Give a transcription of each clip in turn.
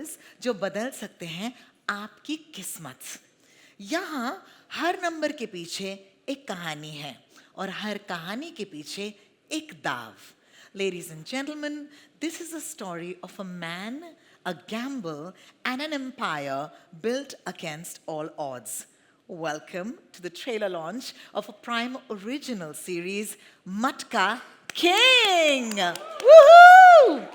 Numbers जो बदल सकते हैं आपकी किस्मत। यहाँ हर नंबर के पीछे एक कहानी है और हर कहानी के पीछे एक दाव। Ladies and gentlemen, this is a story of a man, a gamble, and an empire built against all odds. Welcome to the trailer launch of a Prime original series, Matka King! Woohoo!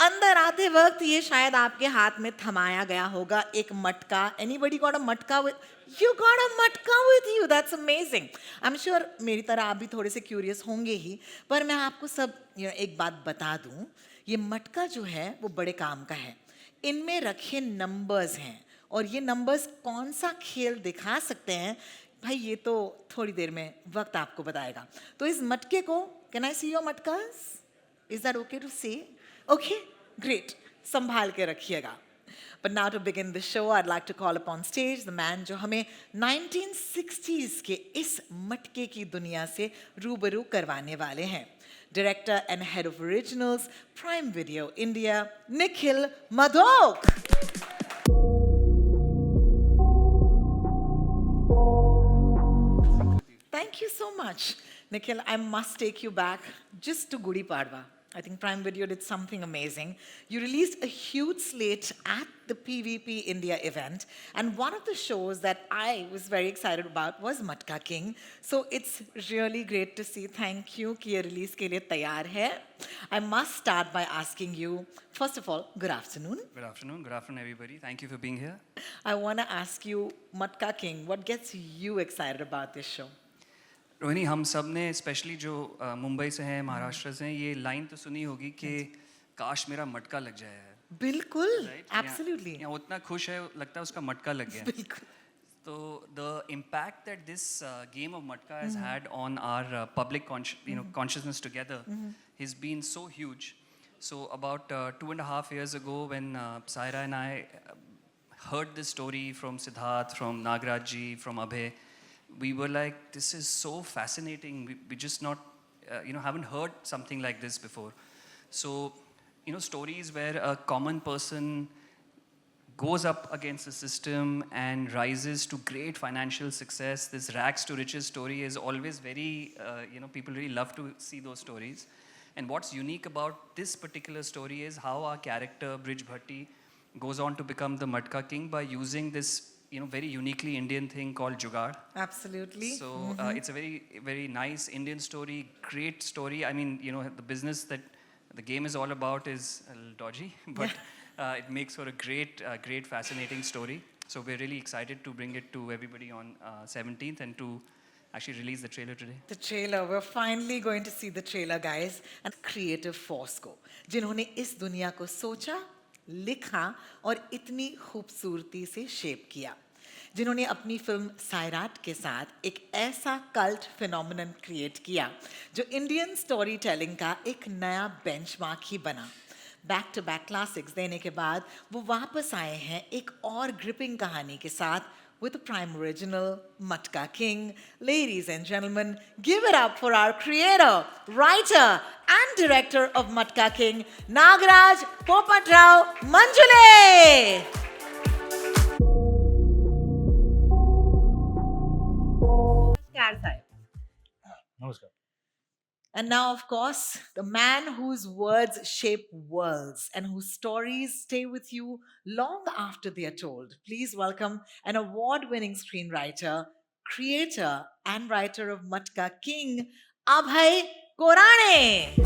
अंदर आते वक्त ये शायद आपके हाथ में थमाया गया होगा एक मटका। Anybody got a मटका with you? Got a मटका with you? That's amazing. I'm sure मेरी तरह आप भी थोड़े से क्यूरियस होंगे ही, पर मैं आपको सब एक बात बता दूं, ये मटका जो है वो बड़े काम का है। इनमें रखे नंबर्स हैं और ये नंबर्स कौन सा खेल दिखा सकते हैं भाई, ये तो थोड़ी देर में वक्त आपको बताएगा। तो इस मटके को, can I see your matkas? Is that okay to see? Okay, great. संभाल के रखिएगा. But now to begin the show, I'd like to call upon stage the man जो हमें 1960s के इस मटके की दुनिया से रूबरू करवाने वाले हैं. Director and head of originals, Prime Video India, Nikhil Madhok. Thank you so much. Nikhil, I must take you back just to Gudi Padwa. I think Prime Video did something amazing. You released a huge slate at the PVP India event, and one of the shows that I was very excited about was Matka King. So it's really great to see. Thank you कि ये release के लिए तैयार है. I must start by asking you, first of all, good afternoon. Good afternoon. Good afternoon, everybody. Thank you for being here. I want to ask you, Matka King, what gets you excited about this show? Rohini, हम सब ने specially जो मुंबई से हैं, महाराष्ट्र से हैं, ये line तो सुनी होगी कि काश मेरा मटका लग जाए है। बिल्कुल, Right? absolutely. यहाँ उतना खुश है, लगता है उसका मटका लग गया। बिल्कुल. So the impact that this game of Matka has had on our public consciousness together has been so huge. So about 2.5 years ago, when Saira and I heard this story from Siddharth, from Nagraj ji, from Abhay, we were like, this is so fascinating. We just not, haven't heard something like this before. So, stories where a common person goes up against the system and rises to great financial success. This rags to riches story is always very, people really love to see those stories. And what's unique about this particular story is how our character, Brij Bhatti, goes on to become the Matka King by using this, very uniquely Indian thing called Jugaad. Absolutely. So it's a very, very nice Indian story, great story. I mean, the business that the game is all about is a little dodgy, but it makes for a great, great, fascinating story. So we're really excited to bring it to everybody on 17th and to actually release the trailer today. The trailer, we're finally going to see the trailer, guys. And creative force को, जिन्होंने इस दुनिया को सोचा, लिखा और इतनी खूबसूरती से शेप किया, जिन्होंने अपनी फिल्म सायराट के साथ एक ऐसा कल्ट फिनोमिनन क्रिएट किया जो इंडियन स्टोरी टेलिंग का एक नया बेंचमार्क ही बना। बैक टू बैक क्लासिक्स देने के बाद वो वापस आए हैं एक और ग्रिपिंग कहानी के साथ with the Prime original Matka King. Ladies and gentlemen, give it up for our creator, writer and director of Matka King, Nagraj Popatrao Manjule. Namaskar, Sahib. Namaskar. And now, of course, the man whose words shape worlds and whose stories stay with you long after they are told. Please welcome an award-winning screenwriter, creator, and writer of Matka King, Abhay Korane.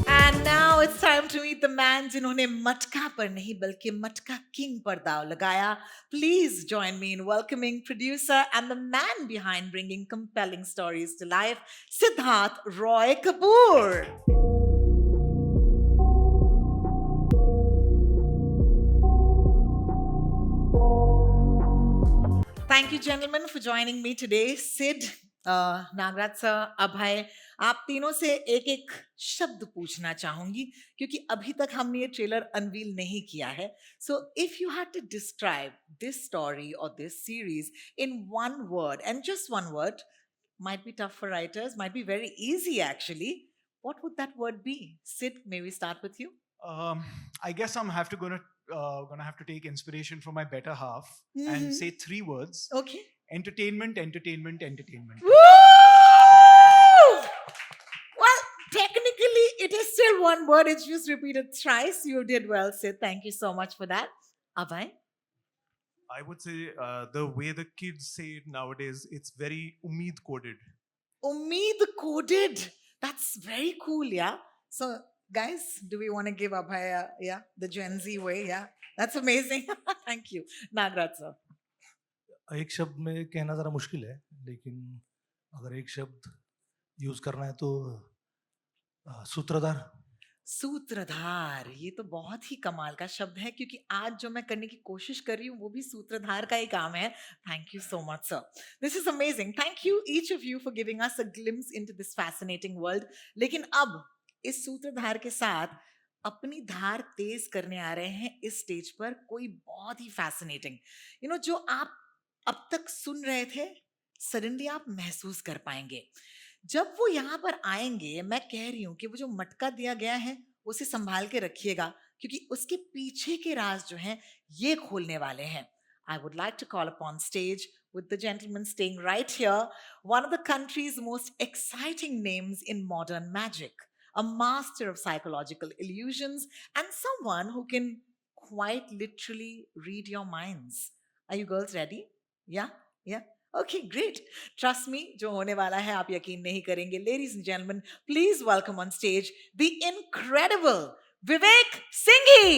And now it's time to meet the man जिन्होंने मटका पर नहीं बल्कि मटका king पर दाव लगाया. Please join me in welcoming producer and the man behind bringing compelling stories to life, Siddharth Roy Kapoor. Thank you, gentlemen, for joining me today. Sid, Nagraj sir, Abhay, आप तीनों से एक एक शब्द पूछना चाहूंगी क्योंकि अभी तक हमने ये ट्रेलर अनवील नहीं किया है. So if you had to describe this story or this series in one word and just one word, might be tough for writers, might be very easy actually. What would that word be? Sid, may we start with you? I guess I'm gonna have to take inspiration from my better half Mhm. and say 3 words: Okay. entertainment, entertainment, entertainment. Woo! Well, technically, it is still one word. It's just repeated thrice. You did well, Sid. Thank you so much for that. Abhay? I would say the way the kids say it nowadays, it's very umid coded. Umeed coded. That's very cool, yeah. So, guys, do we want to give Abhay, the Gen Z way? Yeah, that's amazing. Thank you, Nagraj sir. एक शब्द में कहना ज़रा मुश्किल है, लेकिन अगर एक शब्द यूज़ करना है तो सूत्रधार। सूत्रधार, ये तो बहुत ही कमाल का शब्द है, क्योंकि आज जो मैं करने की कोशिश कर रही हूँ वो भी सूत्रधार का ही काम है. Thank you so much sir. This is amazing. Thank you each of you for giving us a glimpse into this fascinating world. लेकिन अब इस सूत्रधार के साथ अपनी धार तेज करने आ रहे हैं इस स्टेज पर कोई बहुत ही फैसिनेटिंग, जो आप अब तक सुन रहे थे, सडनली आप महसूस कर पाएंगे जब वो यहाँ पर आएंगे. मैं कह रही हूँ कि वो जो मटका दिया गया है उसे संभाल के रखिएगा, क्योंकि उसके पीछे के राज जो हैं ये खोलने वाले हैं. I would like to call upon stage, with the gentleman staying right here, one of the country's most exciting names in modern magic, a master of psychological illusions, and someone who can quite literally read your minds. Are you girls ready? Yeah? Yeah? Okay, great. Trust me, जो होने वाला है आप यकीन नहीं करेंगे. Ladies and gentlemen, please welcome on stage the incredible Vivek Singhi.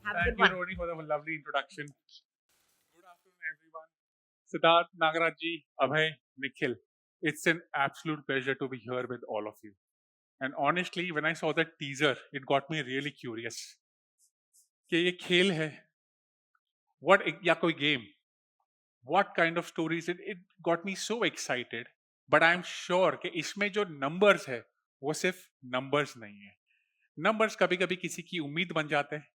Have a Thank good you, one. Roni, for the lovely introduction. Good afternoon, everyone. Siddharth, Nagaraj ji, Abhay, Nikhil. It's an absolute pleasure to be here with all of you. And honestly, when I saw the teaser, it got me really curious. कि ये खेल है, what या कोई game, what kind of stories it got me so excited. But I'm sure कि इसमें जो numbers है, वो सिर्फ numbers नहीं है. Numbers कभी-कभी किसी की उम्मीद बन जाते हैं,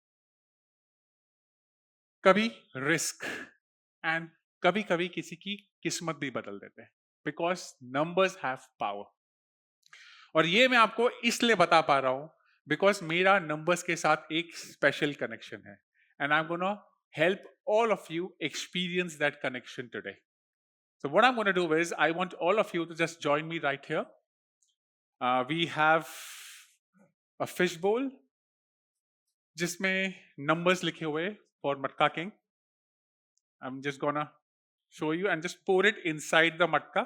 कभी रिस्क, एंड कभी कभी किसी की किस्मत भी बदल देते हैं, बिकॉज नंबर्स हैव पावर. और ये मैं आपको इसलिए बता पा रहा हूं बिकॉज मेरा नंबर्स के साथ एक स्पेशल कनेक्शन है, and I am gonna help all of you experience that connection today. So what I'm going to do is I want all of you to just join me right here. We have a fish bowl जिसमें numbers लिखे हुए for Matka King. I'm just gonna show you and just pour it inside the matka.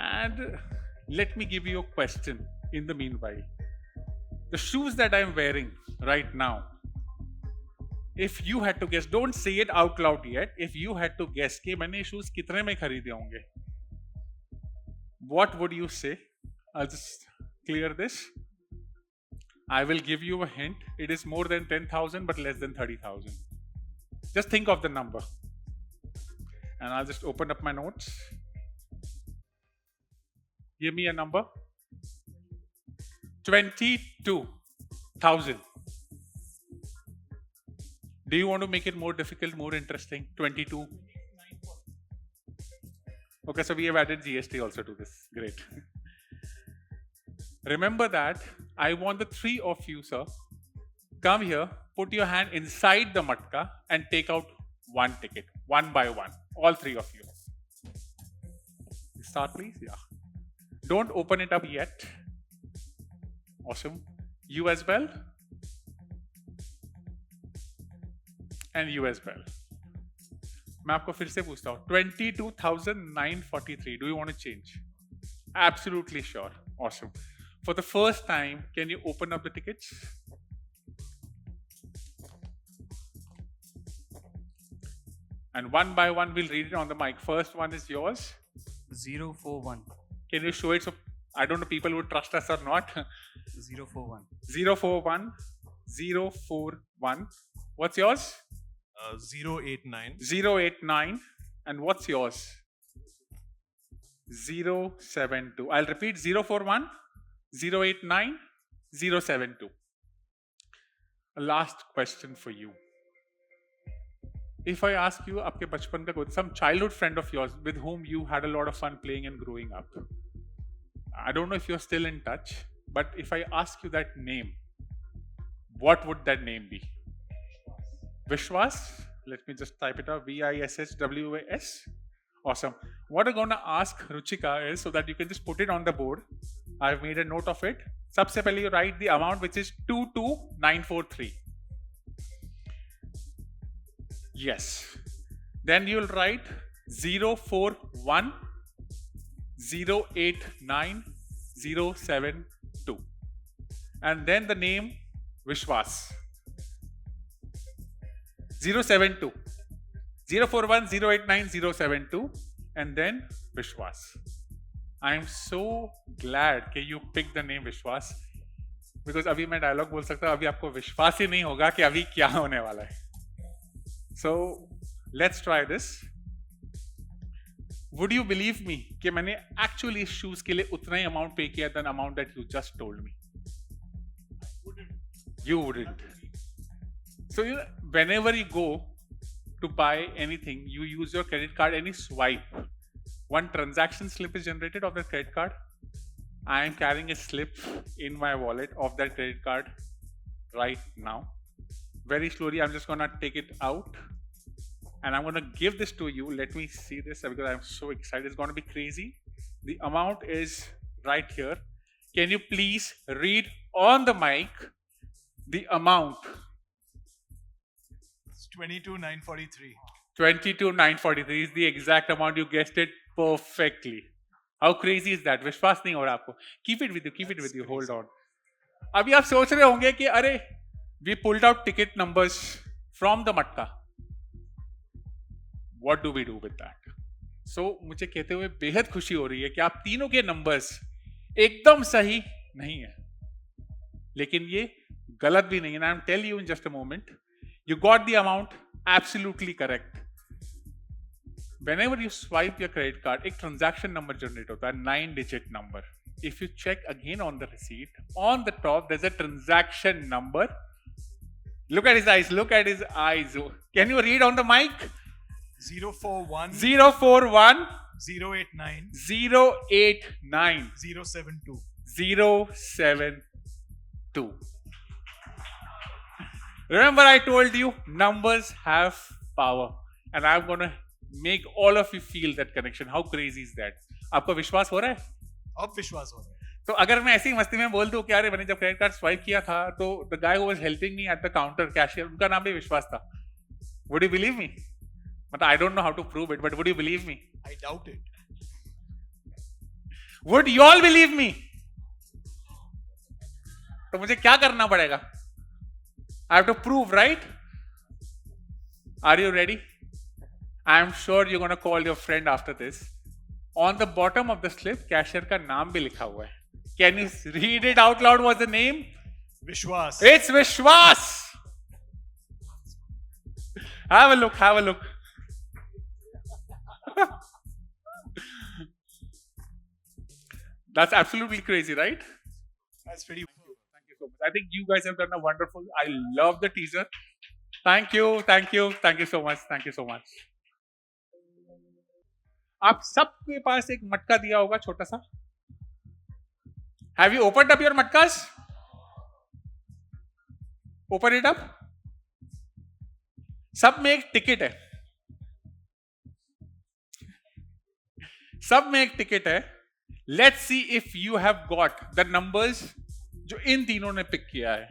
And let me give you a question in the meanwhile. The shoes that I'm wearing right now, if you had to guess, don't say it out loud yet, if you had to guess कि मैंने shoes कितने में खरीदे होंगे, what would you say? I'll just clear this. I will give you a hint. It is more than 10,000 but less than 30,000. Just think of the number. And I'll just open up my notes. Give me a number. 22,000. Do you want to make it more difficult, more interesting? 22. Okay, so we have added GST also to this. Great. Remember that I want the three of you, sir, come here, put your hand inside the matka and take out one ticket, one by one. All three of you. Start, please. Yeah. Don't open it up yet. Awesome. You as well. And you as well. मैं आपको फिर से पूछता हूँ 22,943. Do you want to change? Absolutely sure. Awesome. For the first time, can you open up the tickets? And one by one, we'll read it on the mic. First one is yours. 041. Can you show it so I don't know people would trust us or not? 041. 041. 041. What's yours? 089. 089. And what's yours? 072. I'll repeat 041 089 072. A last question for you. If I ask you, आपके बचपन का कोई some childhood friend of yours with whom you had a lot of fun playing and growing up, I don't know if you're still in touch, but if I ask you that name, what would that name be? Vishwas? Let me just type it out. Vishwas. Awesome. What I'm going to ask Ruchika is so that you can just put it on the board. I've made a note of it. सबसे पहले you write the amount which is 22943. Yes. Then you'll write 041 089 072. And then the name Vishwas. 072. 041 089 072. And then Vishwas. I'm so glad that you picked the name Vishwas. Because अभी मैं dialogue बोल सकता हूँ, अभी आपको विश्वास ही नहीं होगा कि अभी क्या होने वाला है. So let's try this. Would you believe me कि मैंने actually इस shoes के लिए उतना ही amount pay किया than amount that you just told me? You wouldn't. So you know, whenever you go to buy anything, you use your credit card and you swipe. One transaction slip is generated of the credit card. I am carrying a slip in my wallet of that credit card right now. Very slowly, I'm just gonna take it out and I'm gonna give this to you. Let me see this because I'm so excited. It's gonna be crazy. The amount is right here. Can you please read on the mic the amount? It's 22,943. 22,943 is the exact amount. You guessed it perfectly. How crazy is that? विश्वास नहीं हो रहा आपको? Keep it with you. Keep it with you. Hold on. अभी आप सोच रहे होंगे कि अरे we pulled out ticket numbers from the मटका. What do we do with that? So मुझे कहते हुए बेहद खुशी हो रही है कि आप तीनों के नंबर्स एकदम सही नहीं है, लेकिन ये गलत भी नहीं है. And I'll tell you in just a moment. You got the amount absolutely correct. Whenever you swipe your credit card, एक transaction number generate होता है, 9-digit number. If you check again on the receipt, on the top there's a transaction number. Look at his eyes. Look at his eyes. Can you read on the mic? 041 041 089 089 072. 072. Remember, I told you numbers have power, and I'm gonna make all of you feel that connection. How crazy is that? आपको विश्वास हो रहा है? अब विश्वास हो रहा है. तो अगर मैं ऐसी मस्ती में बोल दूं कि अरे मैंने जब क्रेडिट कार्ड स्वाइप किया था तो the guy who was helping me at the counter cashier, उनका नाम भी विश्वास था. Would you believe me? मतलब I don't know how to prove it, but would you believe me? I doubt it. Would you all believe me? तो मुझे क्या करना पड़ेगा? I have to prove, right? Are you ready? I am sure you're going to call your friend after this. On the bottom of the slip, cashier का नाम भी लिखा हुआ है. Can you read it out loud? What's the name? Vishwas. It's Vishwas. Have a look. Have a look. That's absolutely crazy, right? That's pretty. Thank you so much. I think you guys have done a wonderful. I love the teaser. Thank you. Thank you. Thank you so much. Thank you so much. आप सबके पास एक मटका दिया होगा छोटा सा. Have you opened up your matkas? Open it up. सब में एक टिकट है. सब में एक टिकट है. Let's see if you have got the numbers जो इन तीनों ने पिक किया है.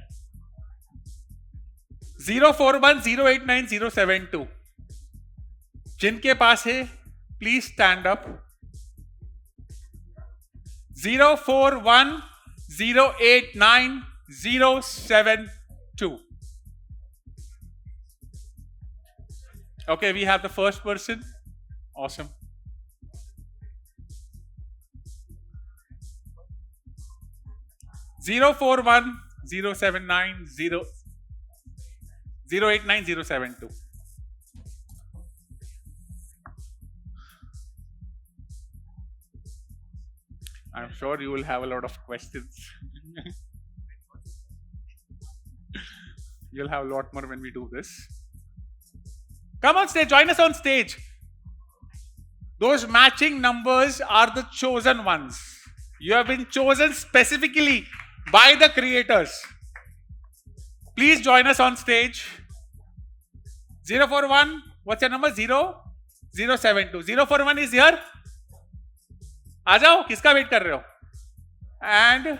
041 089 072. जिनके पास है please stand up. 041 089 072. Okay, we have the first person. Awesome. Zero 079 089 072. I'm sure you will have a lot of questions. You'll have a lot more when we do this. Come on stage, join us on stage. Those matching numbers are the chosen ones. You have been chosen specifically by the creators. Please join us on stage. 041, what's your number? 072. 041 is here. आ जाओ, किसका wait कर रहे हो? And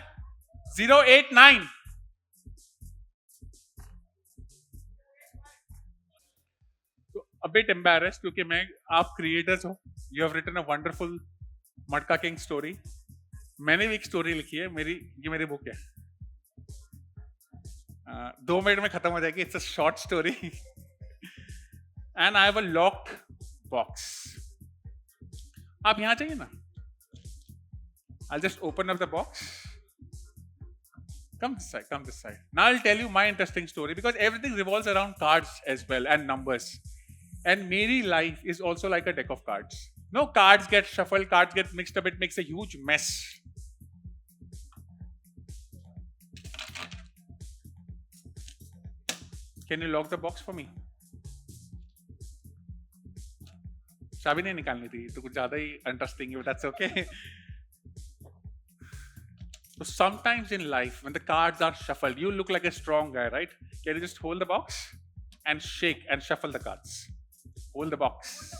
089. So, a bit embarrassed क्योंकि आप creators हो. You have written a wonderful मटका king story. मैंने भी एक स्टोरी लिखी है. ये मेरी बुक है. 2 मिनट में खत्म हो जाएगी. It's a short story. And I have a locked box. आप यहाँ चाहिए ना? I'll just open up the box. Come this side, come this side. Now I'll tell you my interesting story because everything revolves around cards as well and numbers. And Mary life is also like a deck of cards. No, cards get shuffled, cards get mixed up, it makes a huge mess. Can you lock the box for me? चाबी नहीं निकालनी थी तो कुछ ज्यादा ही interesting है, but that's okay. So sometimes in life, when the cards are shuffled, you look like a strong guy, right? Can you just hold the box and shake and shuffle the cards? Hold the box,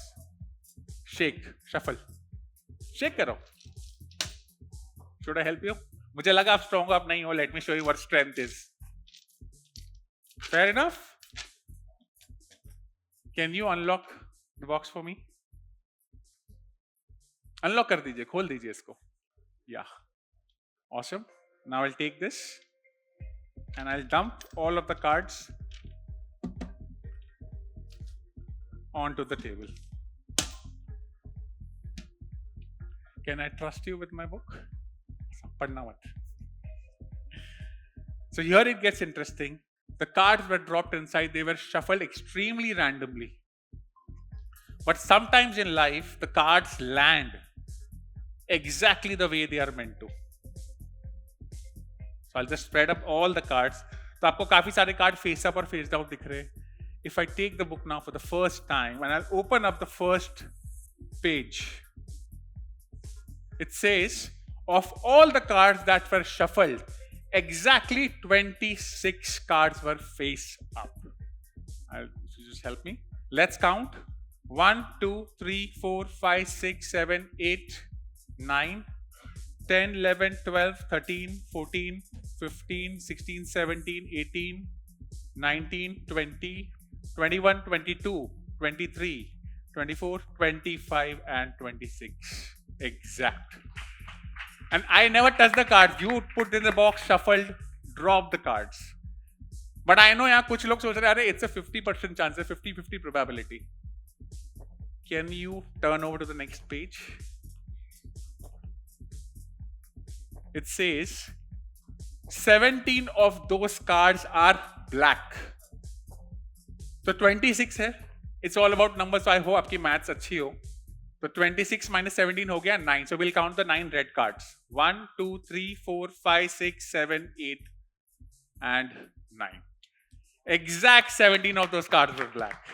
shake, shuffle, shake करो. Should I help you? मुझे लगा आप strong हो, आप नहीं हो. Let me show you what strength is. Fair enough. Can you unlock the box for me? Unlock कर दीजिए, खोल दीजिए इसको. Yeah. Awesome. Now I'll take this and I'll dump all of the cards onto the table. Can I trust you with my book? Padna mat. So here it gets interesting. The cards were dropped inside, they were shuffled extremely randomly. But sometimes in life, the cards land exactly the way they are meant to. So I'll just spread up all the cards. तो आपको काफी सारे card face up और face down दिख रहे हैं. If I take the book now for the first time and I'll open up the first page, it says of all the cards that were shuffled, exactly 26 cards were face up. You just help me. Let's count. 1, 2, 3, 4, 5, 6, 7, 8, 9, 10, 11, 12, 13, 14, 15, 16, 17, 18, 19, 20, 21, 22, 23, 24, 25, and 26. Exact. And I never touch the cards. You put in the box, shuffled, drop the cards. But I know यहाँ कुछ लोग सोच रहे हैं, it's a 50% chance, a 50-50 probability. Can you turn over to the next page? It says 17 of those cards are black. So 26 है. It's all about numbers. So I hope आपकी maths अच्छी हो. So 26 minus 17 हो गया 9. So we'll count the 9 red cards. 1, 2, 3, 4, 5, 6, 7, 8, and 9. Exact 17 of those cards were black.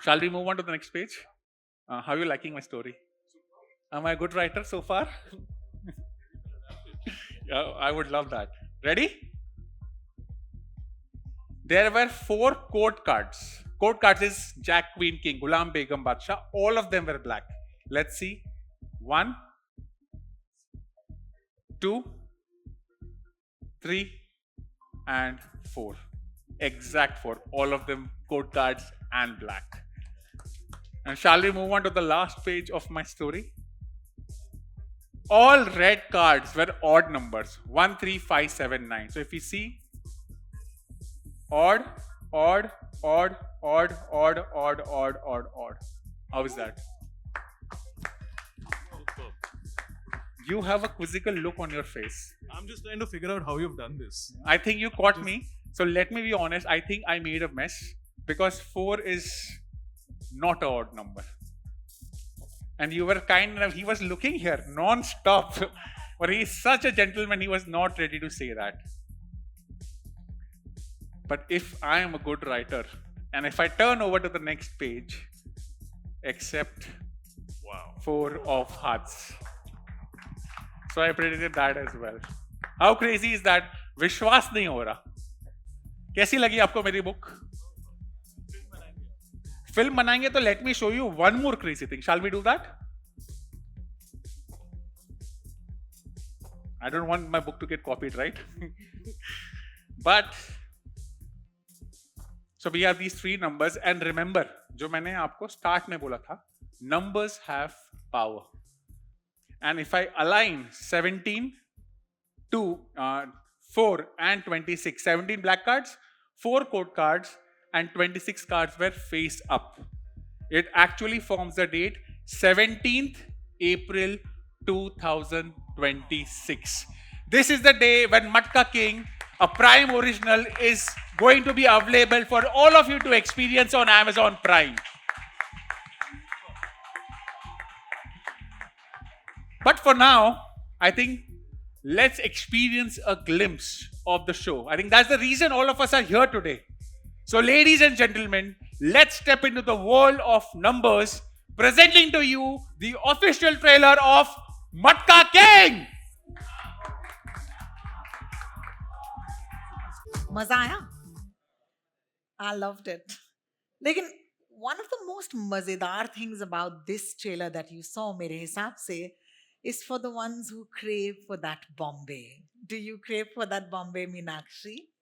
Shall we move on to the next page? How are you liking my story? Am I a good writer so far? Yeah, I would love that. Ready? There were 4 court cards. Court cards is Jack, Queen, King, Ghulam, Begum, Badshah. All of them were black. Let's see. 1, 2, 3, and 4. Exact 4. All of them court cards and black. And shall we move on to the last page of my story? All red cards were odd numbers. 1, 3, 5, 7, 9. So if you see odd, odd, odd, odd, odd, odd, odd, odd, odd. How is that? You have a quizzical look on your face. I'm just trying to figure out how you've done this. I think you caught me. So let me be honest. I think I made a mess because 4 is not an odd number. And you were kind enough, he was looking here non-stop. But he is such a gentleman, he was not ready to say that. But if I am a good writer, and if I turn over to the next page, accept 4 of hearts. So I predicted that as well. How crazy is that? विश्वास नहीं हो रहा. कैसी लगी आपको मेरी book? Film बनाएंगे तो let me show you one more crazy thing. Shall we do that? I don't want my book to get copied, right? But so we have these 3 numbers, and remember, जो मैंने आपको start में बोला था, numbers have power. And if I align 17 to 4 and 26, 17 black cards, 4 code cards, and 26 cards were face up. It actually forms the date 17th April 2026. This is the day when Matka King, a Prime original, is going to be available for all of you to experience on Amazon Prime. But for now, I think let's experience a glimpse of the show. I think that's the reason all of us are here today. So, ladies and gentlemen, let's step into the world of numbers, presenting to you the official trailer of Matka King. मजा आया? I loved it. लेकिन one of the most मजेदार things about this trailer that you saw, मेरे हिसाब से, is for the ones who crave for that Bombay. Do you crave for that Bombay, Meenakshi?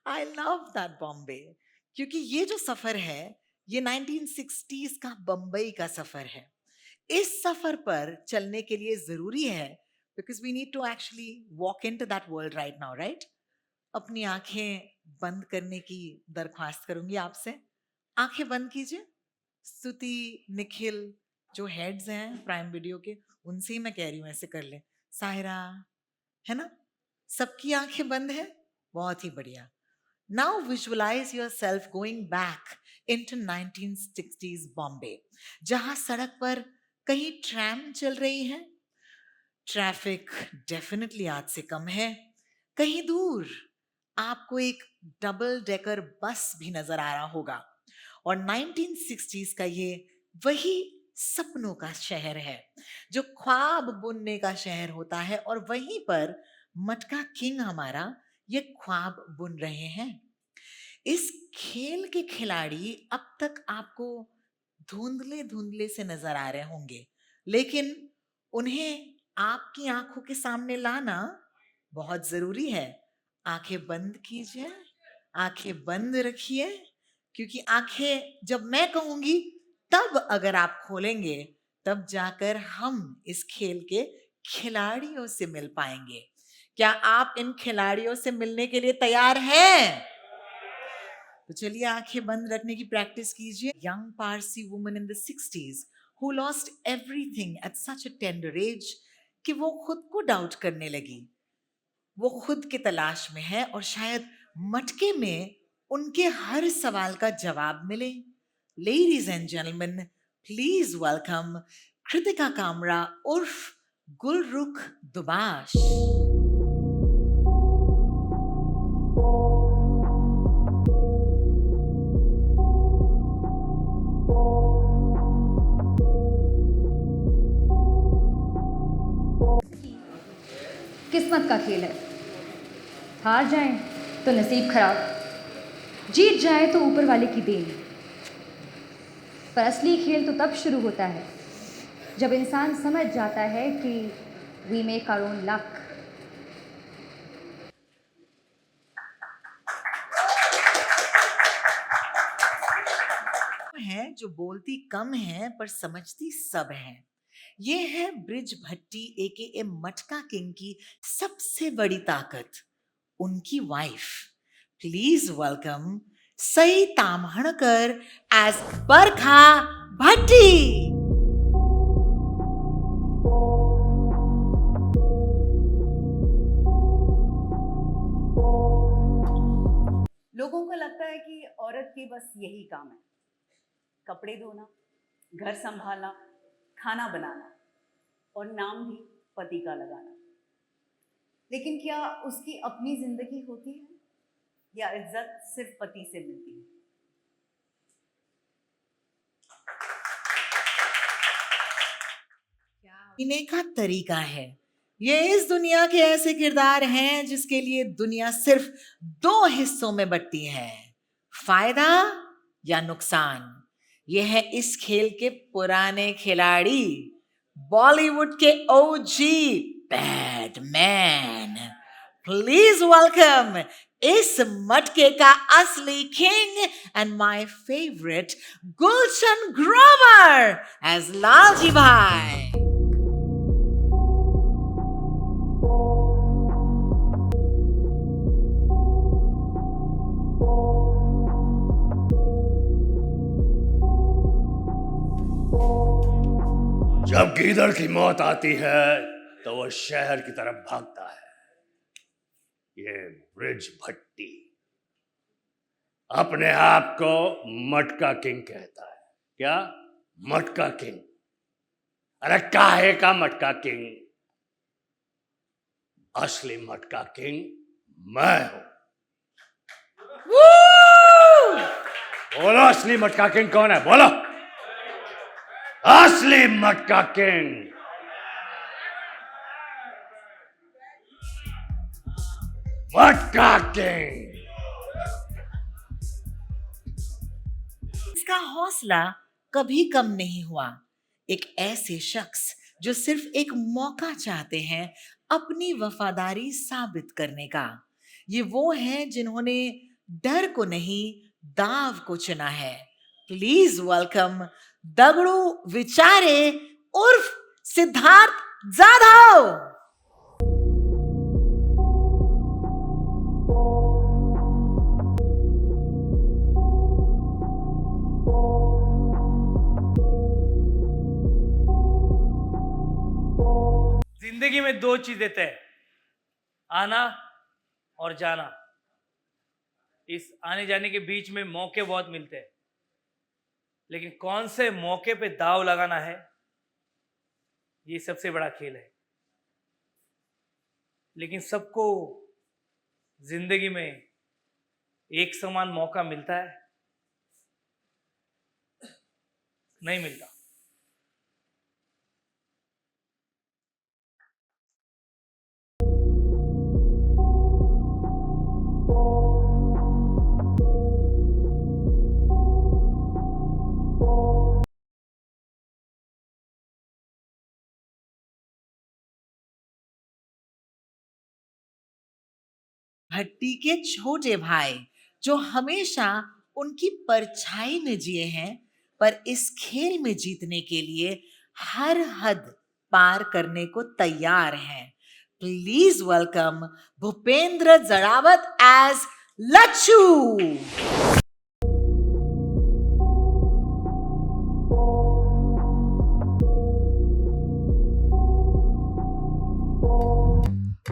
I love that Bombay. क्योंकि ये जो सफर है, ये 1960s का बम्बई का सफर है. इस सफर पर चलने के लिए जरूरी है, because we need to actually walk into that world right now, right? अपनी आंखें बंद करने की दरख्वास्त करूंगी आपसे. आंखें बंद कीजिए. स्तुति, निखिल, जो हेड्स हैं प्राइम वीडियो के, उनसे ही मैं कह रही हूँ ऐसे कर ले. साहिरा, है ना? सबकी आंखें बंद है. बहुत ही बढ़िया. Now visualize yourself going back into 1960s Bombay, जहां सड़क पर कहीं ट्रैम चल रही है. ट्रैफिक डेफिनेटली आज से कम है. कहीं दूर आपको एक डबल डेकर बस भी नजर आ रहा होगा. और 1960s का ये वही सपनों का शहर है, जो ख्वाब बुनने का शहर होता है. और वहीं पर मटका किंग हमारा ये ख्वाब बुन रहे हैं. इस खेल के खिलाड़ी अब तक आपको धुंधले धुंधले से नजर आ रहे होंगे, लेकिन उन्हें आपकी आंखों के सामने लाना बहुत जरूरी है. आंखें बंद कीजिए, आंखें बंद रखिए, क्योंकि आंखें जब मैं कहूंगी तब अगर आप खोलेंगे, तब जाकर हम इस खेल के खिलाड़ियों से मिल पाएंगे. क्या आप इन खिलाड़ियों से मिलने के लिए तैयार हैं? तो चलिए आंखें बंद रखने की प्रैक्टिस कीजिए. Young Parsi woman in the 60s who lost everything at such a tender age कि वो खुद को डाउट करने लगी. वो खुद के तलाश में है और शायद मटके में उनके हर सवाल का जवाब मिले. Ladies and gentlemen, please welcome Kritika Kamra उर्फ गुलरुख दुबाश. किस्मत का खेल है. हार जाएं तो नसीब खराब, जीत जाए तो ऊपर वाले की देन. पर असली खेल तो तब शुरू होता है जब इंसान समझ जाता है कि we make our own luck. हैं जो बोलती कम हैं पर समझती सब हैं. ये है ब्रिज भट्टी एके मटका किंग की सबसे बड़ी ताकत, उनकी wife. Please welcome Sai Tamhankar as Barkha Bhatti. लोगों को लगता है कि औरत के बस यही काम है, कपड़े धोना, घर संभालना, खाना बनाना और नाम भी पति का लगाना। लेकिन क्या उसकी अपनी जिंदगी होती है या इज्जत सिर्फ पति से मिलती है? जीने का तरीका है। ये इस दुनिया के ऐसे किरदार हैं जिसके लिए दुनिया सिर्फ दो हिस्सों में बंटती है, फायदा या नुकसान। ये है इस खेल के पुराने खिलाड़ी, बॉलीवुड के ओजी बैटमैन। प्लीज वेलकम इस मटके का असली king and my favourite Gulshan Grover as Lalji भाई। जब गीदड़ की मौत आती है तो वो शहर की तरफ भागता है। ये ब्रिज भट्टी अपने आप को मटका किंग कहता है। क्या मटका किंग? अरे काहे का मटका किंग? असली मटका किंग मैं हूं। बोलो असली मटका किंग कौन है? बोलो असली मटका किंग। मटका किंग। इसका हौसला कभी कम नहीं हुआ। एक ऐसे शख्स जो सिर्फ एक मौका चाहते हैं अपनी वफादारी साबित करने का। ये वो हैं जिन्होंने डर को नहीं, दाव को चुना है। प्लीज वेलकम दगड़ू विचारे उर्फ सिद्धार्थ जाधव। जिंदगी में दो चीजें तय, आना और जाना। इस आने जाने के बीच में मौके बहुत मिलते हैं, लेकिन कौन से मौके पे दाव लगाना है, ये सबसे बड़ा खेल है। लेकिन सबको जिंदगी में एक समान मौका मिलता है? नहीं मिलता। भट्टी के छोटे भाई जो हमेशा उनकी परछाई में जिए हैं, पर इस खेल में जीतने के लिए हर हद पार करने को तैयार हैं। Please welcome Bhupendra Jadawat as Lacchu.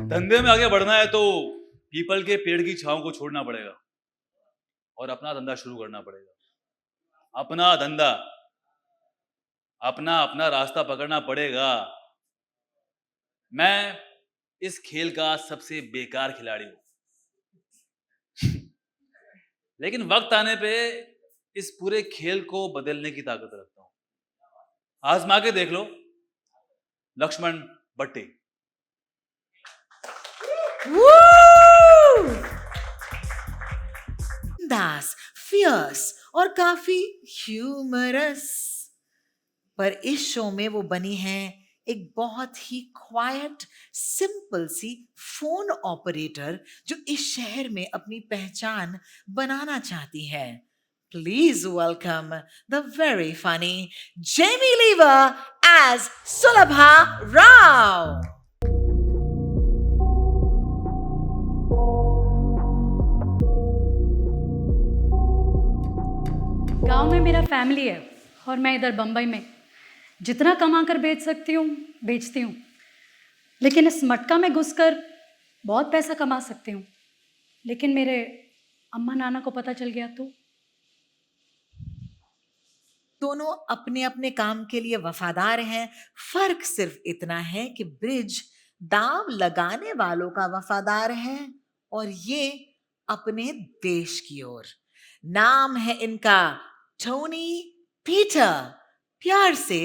धंधे में आगे बढ़ना है तो पीपल के पेड़ की छांव को छोड़ना पड़ेगा और अपना धंधा शुरू करना पड़ेगा। अपना धंधा, अपना अपना रास्ता पकड़ना पड़ेगा। मैं इस खेल का सबसे बेकार खिलाड़ी हूं लेकिन वक्त आने पे इस पूरे खेल को बदलने की ताकत रखता हूं। आजमा के देख लो, लक्ष्मण भट्टी। दास, फियर्स और काफी ह्यूमरस, पर इस शो में वो बनी है एक बहुत ही क्वाइट, सिंपल सी फोन ऑपरेटर जो इस शहर में अपनी पहचान बनाना चाहती है। Please welcome the very funny Jamie Lever as Sulbha Rao. गांव में मेरा फैमिली है और मैं इधर बम्बई में जितना कमा कर बेच सकती हूँ बेचती हूँ, लेकिन इस मटका में घुसकर बहुत पैसा कमा सकती हूँ। लेकिन मेरे अम्मा नाना को पता चल गया दोनों अपने अपने काम के लिए वफादार हैं। फर्क सिर्फ इतना है कि ब्रिज दाव लगाने वालों का वफादार है और ये अपने देश की ओर। नाम है इनका टोनी पीटर, प्यार से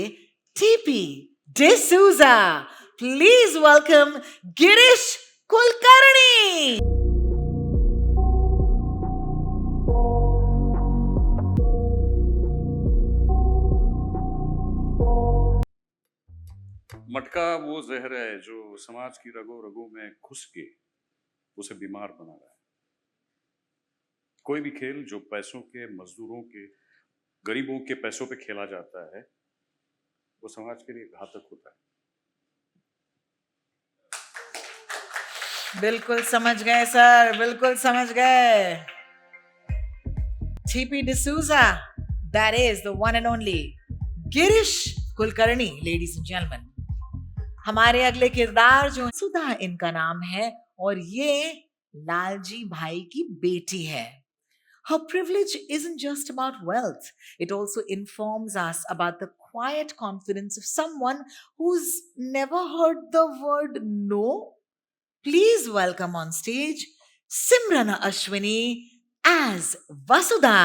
TP D'Souza. Please welcome Girish Kulkarni. मटका वो जहर है जो समाज की रगों रगों में घुस के उसे बीमार बना रहा है। कोई भी खेल जो पैसों के, मजदूरों के, गरीबों के पैसों पे खेला जाता है वो समाज के लिए घातक होता है। बिल्कुल समझ गए सर, बिल्कुल समझ गए। TP D'Souza, that is the one and only Girish Kulkarni, ladies and gentlemen। हमारे अगले किरदार जो सुधा इनका नाम है और ये लालजी भाई की बेटी है। Her privilege isn't just about wealth. It also informs us about the quiet confidence of someone who's never heard the word no. Please welcome on stage Simrana Ashwini as Vasudha.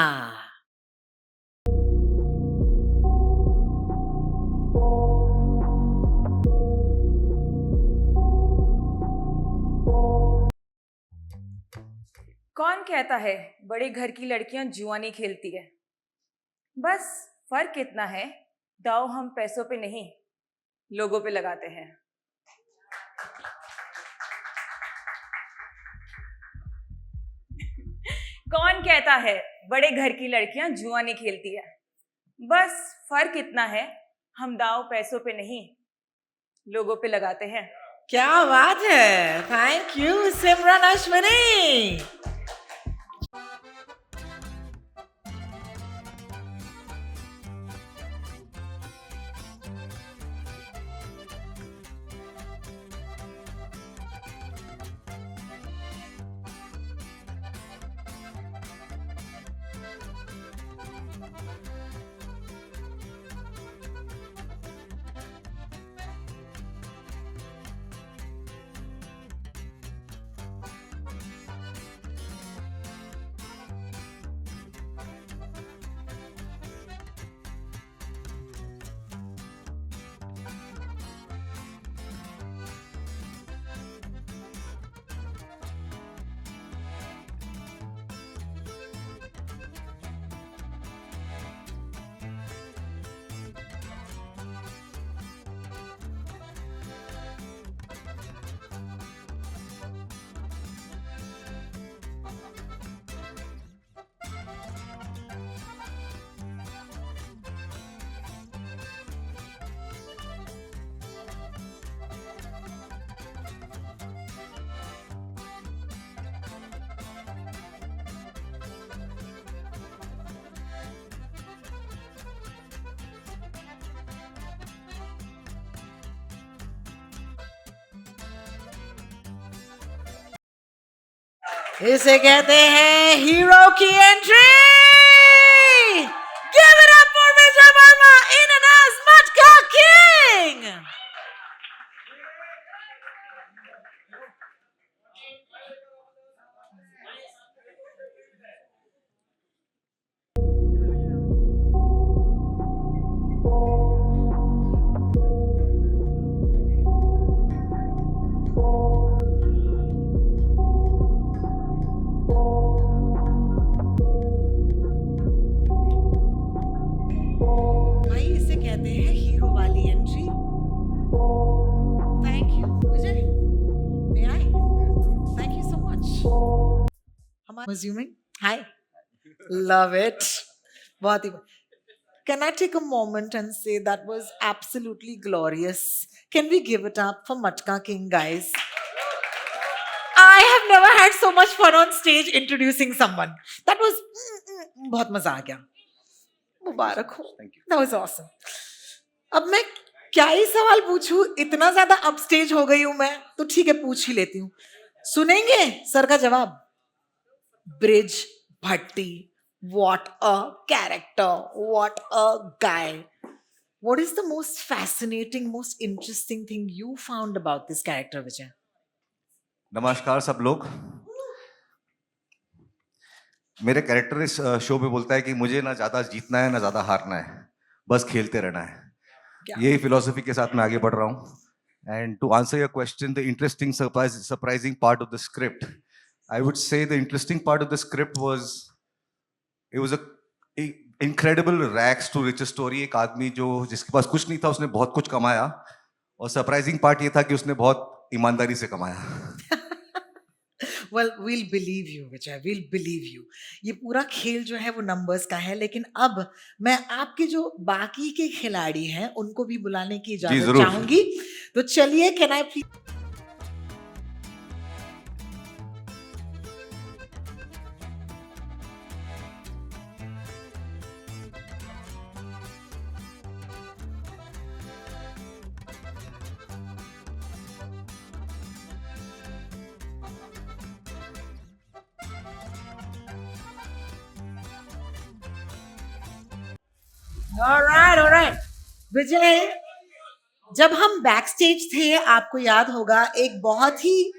कौन कहता है बड़े घर की लड़कियां जुआनी खेलती है? बस फर्क इतना है, दाव हम पैसों पे नहीं, लोगों पे लगाते हैं। कौन कहता है बड़े घर की लड़कियां जुआनी खेलती है? बस फर्क इतना है, हम दाव पैसों पे नहीं, लोगों पे लगाते हैं। क्या बात है, थैंक यू सिमरन अश्विनी। इसे कहते हैं हीरो की entry. Give it up for Vijay Varma in and as Matka king. Assuming. Hi. Love it. बहुत ही. Can I take a moment and say that was absolutely glorious? Can we give it up for Matka King, guys? I have never had so much fun on stage introducing someone. That was बहुत मजा आ गया. मुबारक हो. Thank you. That was awesome. अब मैं क्या ही सवाल पूछूं? इतना ज्यादा अप स्टेज हो गई हूं मैं, तो ठीक है पूछ ही लेती हूं. सुनेंगे सर का जवाब? Bridge Bhatti What a character, what a guy. What is the most fascinating, most interesting thing you found about this character, Vijay? नमस्कार सब लोग। मेरे कैरेक्टर इस शो में बोलता है कि मुझे ना ज़्यादा जीतना है ना ज़्यादा हारना है, बस खेलते रहना है। यही फिलॉसफी के साथ मैं आगे बढ़ रहा हूँ। And to answer your question, the interesting surprising part of the script, I would say the interesting part of the script was it was a incredible rags to riches story. एक आदमी जो जिसके पास कुछ नहीं था, उसने बहुत कुछ कमाया, और सरप्राइजिंग पार्ट ये था कि उसने बहुत ईमानदारी से कमाया। Well, we'll believe you, Vijay. We'll believe you. ये पूरा खेल जो है वो नंबर्स का है, लेकिन अब मैं आपके जो बाकी के खिलाड़ी हैं उनको भी बुलाने की इजाजत चाहूंगी। तो चलिए, can I please? All right. विजय, जब हम बैक स्टेज थे, आपको याद होगा एक बहुत ही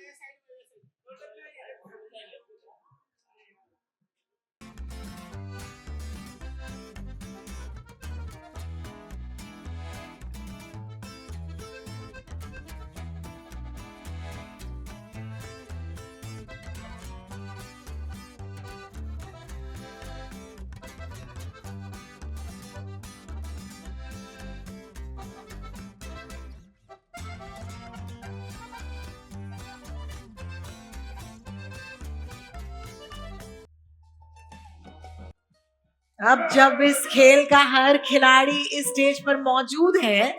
अब जब इस खेल का हर खिलाड़ी इस स्टेज पर मौजूद है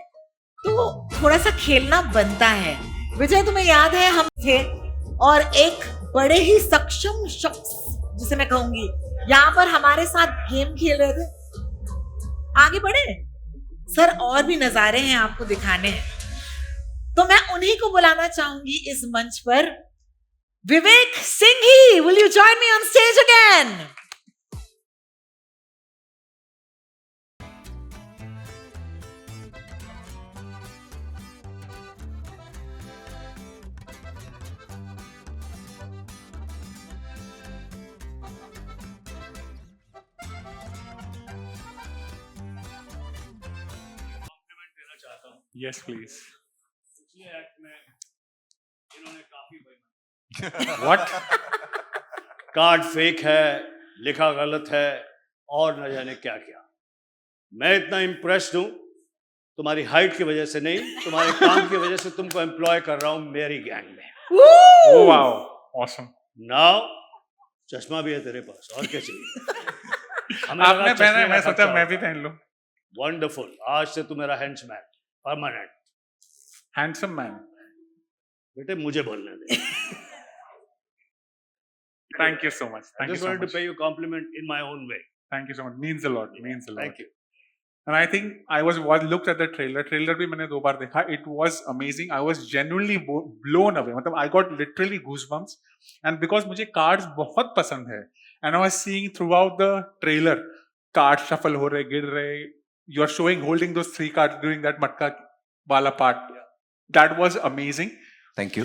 तो थोड़ा सा खेलना बनता है। विजय, तुम्हें याद है हम थे और एक बड़े ही सक्षम शख्स, जिसे मैं कहूंगी, यहाँ पर हमारे साथ गेम खेल रहे थे। आगे बढ़े सर, और भी नजारे हैं आपको दिखाने हैं, तो मैं उन्हीं को बुलाना चाहूंगी इस मंच पर। Vivek Singhi, will you join me on stage again? Yes, please. What? Card fake है, लिखा गलत है, और न जाने क्या क्या। मैं इतना इम्प्रेस्ड हूं तुम्हारी हाइट की वजह से नहीं, तुम्हारे काम की वजह से तुमको एम्प्लॉय कर रहा हूं मेरी गैंग में। Oh wow, awesome. नाउ चश्मा भी है तेरे पास, और क्या चाहिए? आपने पहना है, मैं सोचा मैं भी पहन लूं। वंडरफुल, आज से तू मेरा हैंड्समैन, परमानेंट। Handsome man. बेटे मुझे बोलने दे। Thank you so much. I Thank you just so wanted to much. pay you a compliment in my own way. Thank you so much. Means a lot. Means a lot. Thank you. And I think I was looked at the trailer. Trailer भी मैंने 2 बार देखा. It was amazing. I was genuinely blown away. मतलब I got literally goosebumps. And because मुझे cards बहुत पसंद है, and I was seeing throughout the trailer, cards shuffle हो रहे, गिर रहे. You are showing holding those 3 cards during that मटका वाला part. That was amazing. Thank you.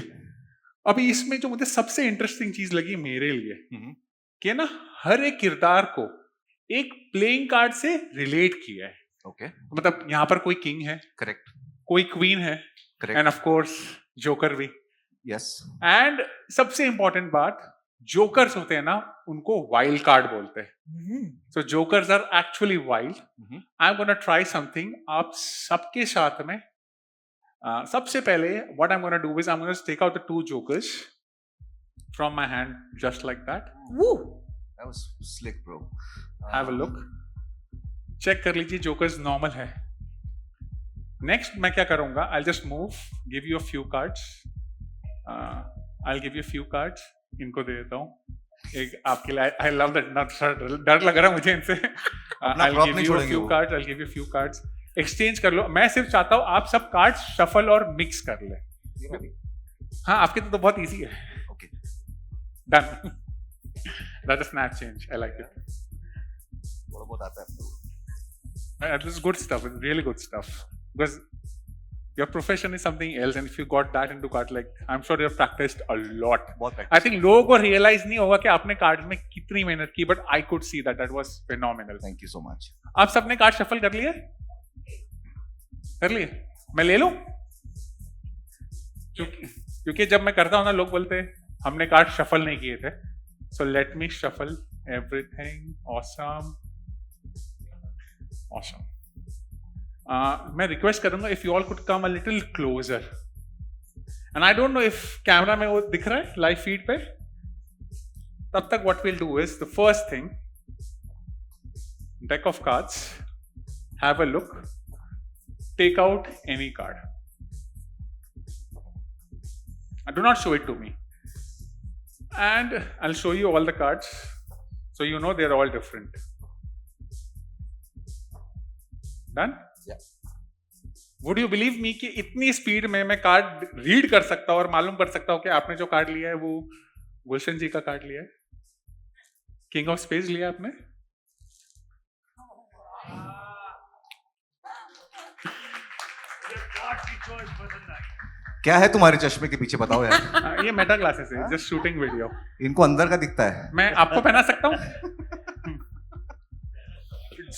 अभी इसमें जो मुझे सबसे इंटरेस्टिंग चीज लगी मेरे लिए कि ना हर एक किरदार को एक प्लेइंग कार्ड से रिलेट किया है। Okay. मतलब यहाँ पर कोई किंग है, Correct. कोई क्वीन है, Correct. And of course joker भी। Yes. एंड सबसे इंपॉर्टेंट बात, जोकर्स होते हैं ना, उनको वाइल्ड कार्ड बोलते हैं। So jokers are actually wild. I am gonna try something आप सबके साथ में। सबसे पहले what I'm gonna do is I'm gonna take out the 2 jokers from my hand just like that. Woo! That was slick, bro. Have a look. Check कर लीजिए, jokers normal है। Next मैं क्या करूंगा, I'll just move, give you a few cards. I'll give you a few cards. इनको दे देता हूँ एक आपके लिए। I love that. डर लग रहा है मुझे इनसे। I'll give you a few cards. I'll give you a few cards. Exchange कर लो। मैं सिर्फ चाहता हूँ आप सब कार्ड शफल और मिक्स कर ले। हाँ, आपके तो बहुत इजी है। Okay. Done. That's a snap change. I like it. थोड़ा बहुत आता है This is good stuff. It's really good stuff. Because your profession is something else, and if you got that into card, like I'm sure you've practiced a lot. बहुत I think लोगों को realize नहीं होगा कि आपने card में कितनी मेहनत की, but I could see that was phenomenal. Thank you so much आप सबने कार्ड शफल कर लिए? कर लिए? मैं ले लूं? क्योंकि जब मैं करता हूं ना, लोग बोलते हैं हमने कार्ड शफल नहीं किए थे. So let me shuffle everything. Awesome. Awesome. मैं रिक्वेस्ट करूंगा if you all could come a little closer. And I don't know if camera में वो दिख रहा है लाइव फीड पे. तब तक what we'll do is the first thing, deck of cards, have a look, take out any card. Do not show it to me. And I'll show you all the cards so you know they're all different. Done? Yeah. Would you believe me कि इतनी speed में मैं card read कर सकता हूं और मालूम कर सकता हूं कि आपने जो कार्ड लिया है वो गुलशन जी का कार्ड लिया है? किंग ऑफ स्पेस लिया आपने? क्या है तुम्हारे चश्मे के पीछे बताओ यार ये मेटा ग्लासेस है, जस्ट शूटिंग वीडियो. इनको अंदर का दिखता है मैं आपको पहना सकता हूं?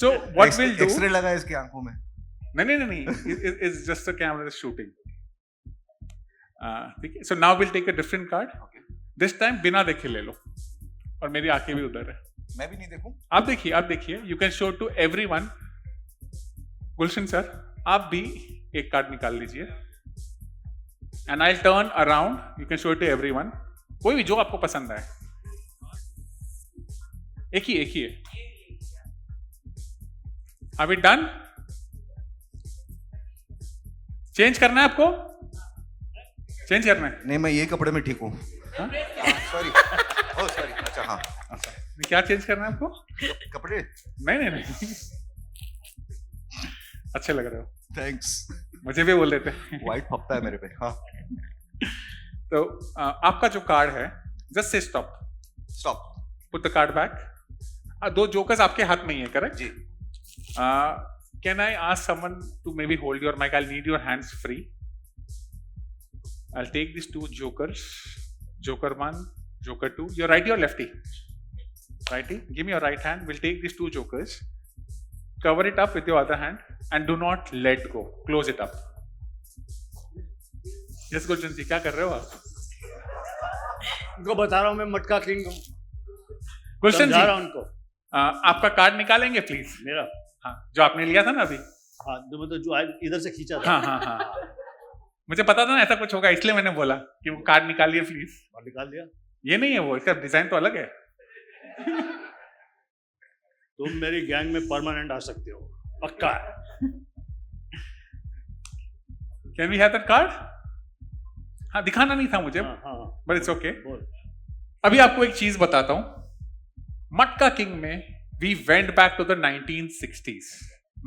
So what we'll do? X ray लगा है इसकी आंखों में. नहीं. It's just a camera shooting. ठीक है. So now we'll take a different card. This time बिना देखे ले लो. और मेरी आंखें भी उधर है. मैं भी नहीं देखूं? आप देखिए. You can show to everyone. Gulshan sir, आप भी एक कार्ड निकाल लीजिए. And I'll turn around. You can show it to everyone. कोई भी जो आपको पसंद आए. एक ही है. Are we done? चेंज करना है आपको? चेंज करना है? नहीं, मैं ये कपड़े में ठीक हूँ. सॉरी. Oh sorry. अच्छा हाँ. क्या चेंज करना है आपको? कपड़े? नहीं. अच्छे लग रहे हो. थैंक्स. मुझे भी बोल देते. व्हाइट फपता है मेरे पे. हाँ. तो आपका जो कार्ड है, just say stop. Put the card back. दो जोकर्स आपके हाथ में ही है, करेक्ट? जी. Can I ask someone to maybe hold your mic? I'll need your hands free. I'll take these two jokers. Joker 1, Joker 2. You're righty or lefty? Righty. Give me your right hand. We'll take these two jokers. Cover it up with your other hand and do not let go. Close it up. Yes, Gulshan ji, क्या कर रहे हो आप? उनको बता रहा हूँ मैं मटका किंग हूँ. गुलशन जी, उनको. आपका कार्ड निकालेंगे प्लीज. मेरा? हाँ, जो आपने लिया था ना अभी. हाँ, मतलब जो इधर से खींचा था. हाँ. मुझे पता था ना ऐसा कुछ होगा, इसलिए मैंने बोला कि वो कार्ड निकालिए प्लीज. और निकाल दिया. ये नहीं है वो, इसका डिजाइन तो अलग है. तुम मेरी गैंग में परमानेंट आ सकते हो, पक्का है. Can we have that card? हाँ, दिखाना नहीं था मुझे, बट इट्स ओके. अभी आपको एक चीज बताता हूं. मटका किंग में we went back to the 1960s.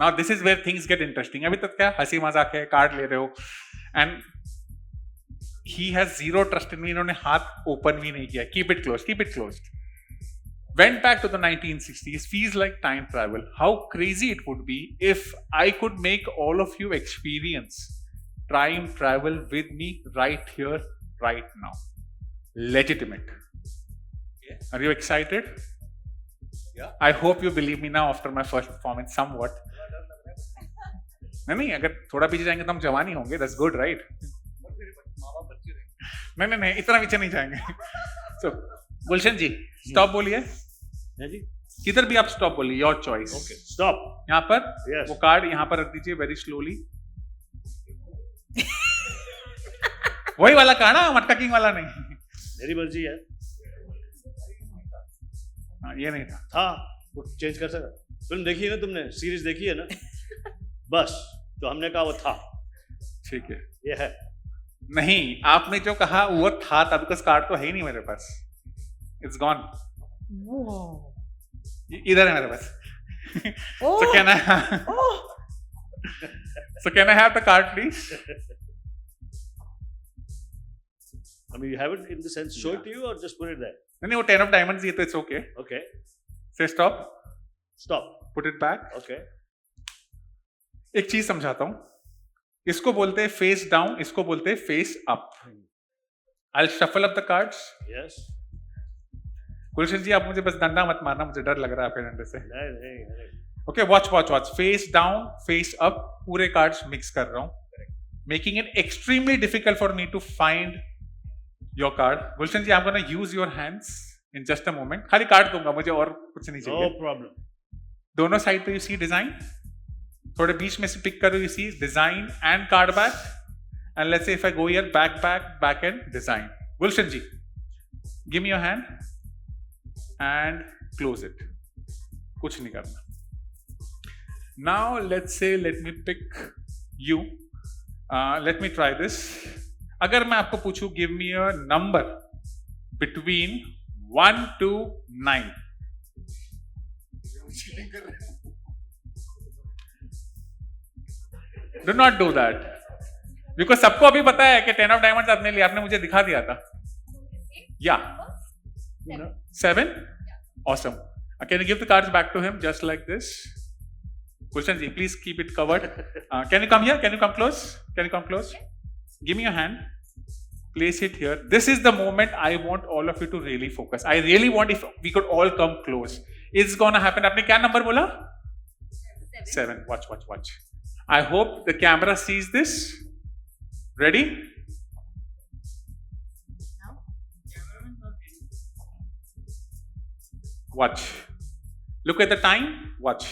Now this is where things get interesting. अभी तक क्या हंसी मजाक है, कार्ड ले रहे हो, and he has zero trust in me. इन्होंने हाथ ओपन भी नहीं किया. Keep it closed. Went back to the 1960s. Feels like time travel. How crazy it would be if I could make all of you experience time travel with me right here, right now. Legitimate. Are you excited? I hope you believe me now after my first performance somewhat. नहीं, अगर थोड़ा पीछे जाएंगे तो हम जवान ही होंगे. That's good, right? नहीं, इतना पीछे नहीं जाएंगे. So, गुलशन जी, स्टॉप बोलिए. किधर भी आप स्टॉप बोलिए. Your choice. Okay, stop. यहाँ पर वो कार्ड यहाँ पर रख दीजिए वेरी स्लोली. वही वाला कार्ड ना, मटका किंग वाला नहीं. मेरी मर्जी है. ये नहीं था. वो चेंज कर सका. फिल्म देखी है ना तुमने? सीरीज देखी है ना? बस जो हमने कहा वो था. ठीक है. ये है. नहीं, आपने जो कहा वो था, तब का कार्ड तो है ही नहीं मेरे पास. It's gone. इधर है मेरे पास. So can I have the card please? I mean, you have it in the sense, show it to you or just put it there? नहीं, वो 10 of diamonds ये तो it's okay. Okay. Say stop. Stop. Put it back. Okay. एक चीज समझाता हूं. इसको बोलते हैं फेस डाउन, इसको बोलते हैं face up. I'll shuffle up the cards. Yes. गुलशन जी आप मुझे बस डंडा मत मारना, मुझे डर लग रहा है आपके डंडे से. नहीं. Okay, watch watch watch. Face down, face up, पूरे कार्ड्स मिक्स कर रहा हूं, making it extremely difficult for me to find your card. Gulshan ji, I am gonna use your hands in just a moment. खाली कार्ड दूंगा, मुझे और कुछ नहीं चाहिए. No problem. दोनों साइड पे यू सी डिजाइन, थोड़े बीच में से पिक करो, you see design and card back. And let's say if I go here back back back and design. Gulshan ji, give me your hand and close it. कुछ नहीं करना. Now let's say let me pick you. Let me try this. अगर मैं आपको पूछूं give me a number between 1 to 9. Do not do that. Because सबको अभी पता है कि 10 of diamonds आपने लिया, आपने मुझे दिखा दिया था. Yeah. 7? Awesome. Can you give the cards back to him just like this? Gulshan ji, please keep it covered. Can you come here? Can you come close? Can you come close? Give me your hand. Place it here. This is the moment I want all of you to really focus. I really want if we could all come close. It's gonna happen. आपने क्या number बोला? 7. Watch, watch, watch. I hope the camera sees this. Ready? Watch. Look at the time. Watch.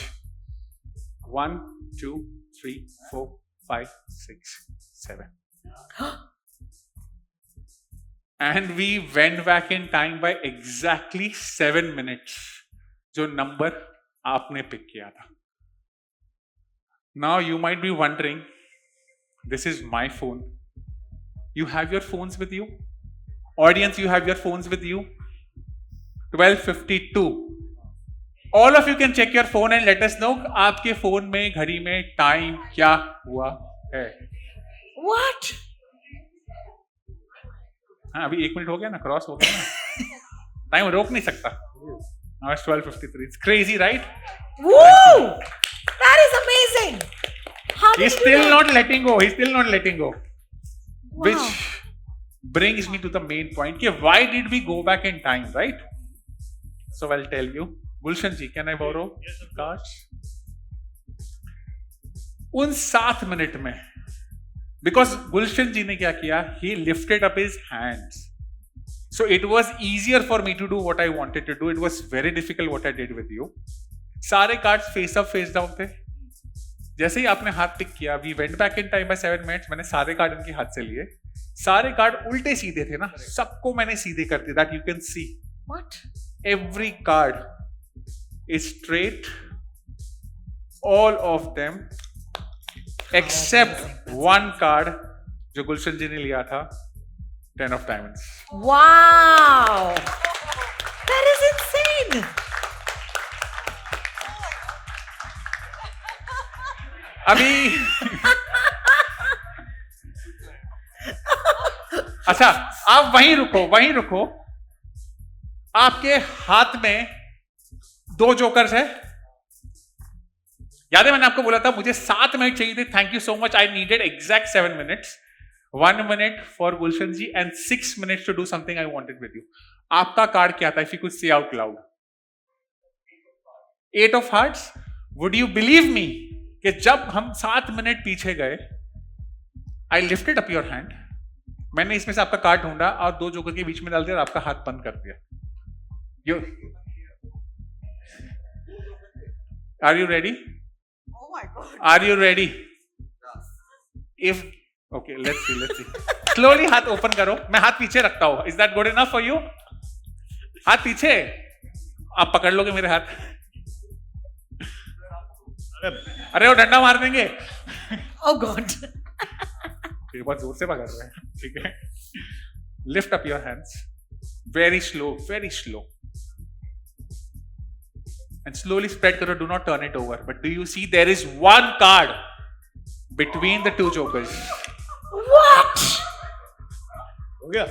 1, 2, 3, 4, 5, 6, 7. And we went back in time by exactly 7 minutes. जो number आपने pick किया था. Now you might be wondering, this is my phone. You have your phones with you? Audience, you have your phones with you? 12:52. All of you can check your phone and let us know आपके phone में घड़ी में time क्या हुआ है. What? हाँ, अभी 1 minute हो गया ना, क्रॉस हो गया ना. टाइम रोक नहीं सकता. Now it's 12:53. It's crazy, right? Woo! That is amazing. How did He's you do still that? not letting go. He's still not letting go. Wow. Which brings me to the main point. कि why did we go back in time, right? So I'll tell you. Gulshan ji, can I borrow cards? उन 7 minute में, because Gulshan ji ने क्या किया? He lifted up his hands. So it was easier for me to do what I wanted to do. It was very difficult what I did with you. सारे cards face up face down थे. जैसे ही आपने हाथ pick किया, we went back in time by 7 minutes. मैंने सारे card इनके हाथ से लिए. सारे कार्ड उल्टे सीधे थे ना, सबको मैंने सीधे कर दिया. That you can see. What? Every card is straight. All of them except one card जो गुलशन जी ने लिया था, 10 of diamonds. Wow! That is insane. अभी अच्छा, आप वहीं रुको. आपके हाथ में 2 जोकर्स है. याद है मैंने आपको बोला था मुझे 7 मिनट चाहिए थे. Thank you so much. I needed exact 7 minutes. 1 minute for Gulshan ji and 6 minutes to do something I wanted with you. आपका कार्ड क्या था? If you could say out loud. 8 of hearts. Would you believe me कि जब हम 7 minute पीछे गए, I lifted up your hand. मैंने इसमें से आपका कार्ड ढूंढा और 2 जोकर के बीच में डाल दिया और आपका हाथ बंद कर दिया. Are you ready? Oh my God. Are you ready? If okay, let's see. Slowly हाथ ओपन करो. मैं हाथ पीछे रखता हूँ. Is that good enough for you? हाथ पीछे. आप पकड़ लोगे मेरे हाथ. अरे वो डंडा मार देंगे. Oh God. ये बहुत जोर से पकड़ रहे हैं. ठीक है. Lift up your hands. Very slow. And slowly spread करो. Do not turn it over. But do you see there is one card between the 2 jokers? What? हो गया?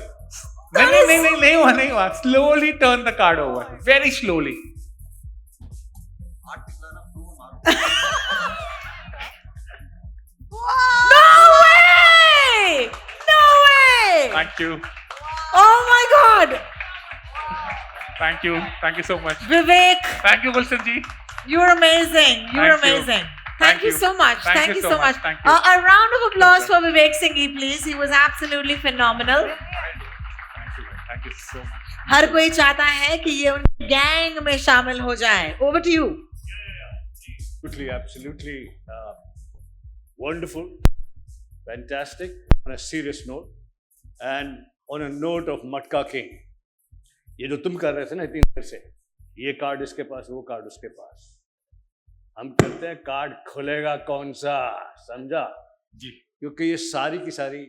नहीं हुआ. Slowly turn the card over. Very slowly. Thank you. Oh my God! Thank you. Thank you so much. Vivek, Thank you, Gulshan ji. you're amazing. You're Thank you. amazing. Thank Thank you you. so much. Thank you so much. Thank you. A round of applause for Vivek Singhi, please. He was absolutely phenomenal. Thank you. Thank you so much. हर कोई चाहता है कि ये उन gang में शामिल हो जाए. Over to you. Absolutely. Wonderful. Fantastic. On a serious note. And on a note of Matka King. ये जो तुम कर रहे थे ना इतनी देर से, ये कार्ड इसके पास, वो कार्ड उसके पास. हम कहते हैं कार्ड खुलेगा कौन सा, समझा जी? क्योंकि ये सारी की सारी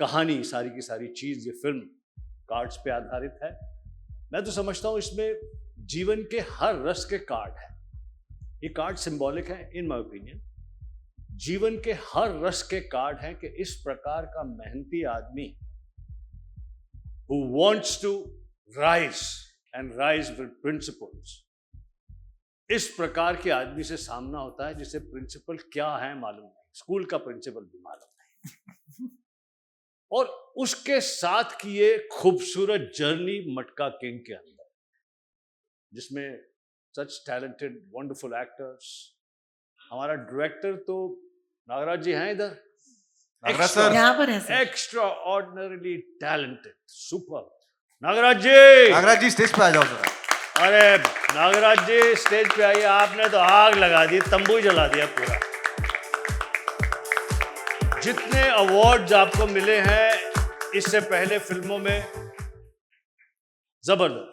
कहानी, सारी की सारी चीज, ये फिल्म कार्ड्स पे आधारित है. मैं तो समझता हूँ इसमें जीवन के हर रस के कार्ड है. ये कार्ड सिंबॉलिक है इन माय ओपिनियन. जीवन के हर रस के कार्ड हैं कि इस प्रकार का मेहनती आदमी who wants to rise and rise with principles, इस प्रकार के आदमी से सामना होता है जिसे प्रिंसिपल क्या है मालूम नहीं, स्कूल का प्रिंसिपल भी मालूम नहीं, और उसके साथ की ये खूबसूरत जर्नी मटका किंग के अंदर, जिसमें सच टैलेंटेड वंडरफुल एक्टर्स. हमारा डायरेक्टर तो नागराज जी हैं इधर, नागराज सर यहाँ पर है sir. Extraordinarily talented, super. Nagraj ji stage पे आ जाओ जरा. अरे नागराज जी स्टेज पे आइए. आपने तो आग लगा दी, तंबू जला दिया पूरा. जितने अवार्ड्स आपको मिले हैं इससे पहले फिल्मों में, जबरदस्त.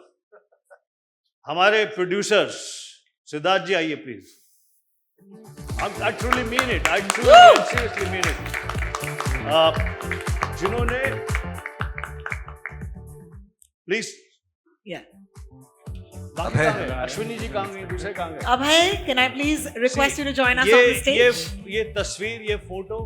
हमारे प्रोड्यूसर्स सिद्धार्थ जी आइए please. I truly mean it. I truly seriously mean it. जिन्होंने प्लीज Yeah. अश्विनी जी कहाँ गए, दूसरे कहाँ गए? Abhay, can I please request you to join us on the stage? ये तस्वीर, ये फोटो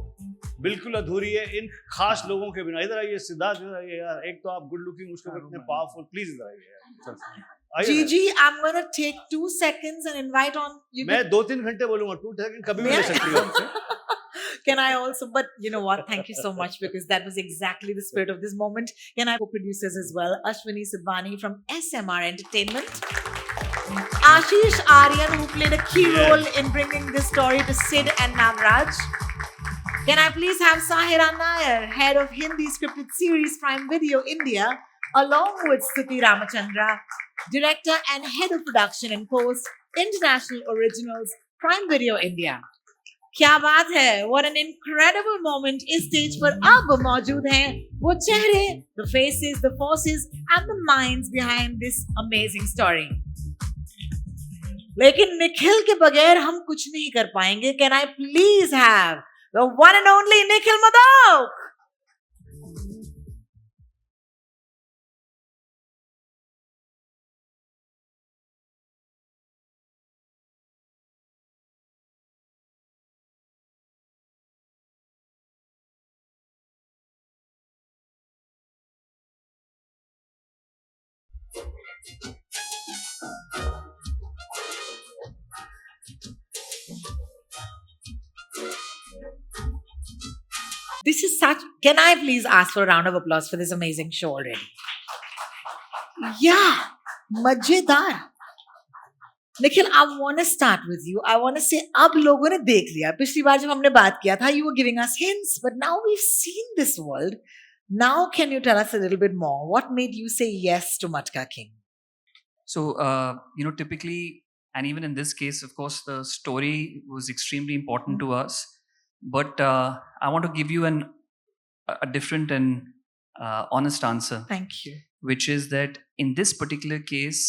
बिल्कुल अधूरी है इन खास लोगों के बिना. इधर आइए सिद्धार्थ, इधर आइए यार. एक तो आप गुड लुकिंग, उसके बाद इतने पावरफुल. प्लीज इधर आइए. Gigi, I'm gonna take 2 seconds and invite on. मैं 2-3 घंटे बोलूंगा. 2 सेकंड कभी भी ले सकती हो हमसे. Can I also, but you know what, thank you so much, because that was exactly the spirit of this moment. Can I co-producers as well, Ashwini Sibani from SMR Entertainment, Ashish Aryan, who played a key role in bringing this story to Sid and Nagraj. Can I please have Sahira Nair, head of Hindi scripted series Prime Video India, along with Stuti Ramachandra, director and head of production and post, International Originals, Prime Video India. क्या बात है, what an incredible moment. इस stage पर अब मौजूद हैं वो चेहरे, the faces, the forces and the minds behind this amazing story. लेकिन निखिल के बगैर हम कुछ नहीं कर पाएंगे. Can I please have the one and only Nikhil Madhav? This is such. Can I please ask for a round of applause for this amazing show already? Yeah, मजेदार. Nikhil, I want to start with you. I want to say, अब लोगों ने देख लिया. पिछली बार जब हमने बात किया था, you were giving us hints, but now we've seen this world. Now, can you tell us a little bit more? What made you say yes to Matka King? So, typically, and even in this case, of course, the story was extremely important to us. But I want to give you a different and honest answer. Thank you. Which is that in this particular case,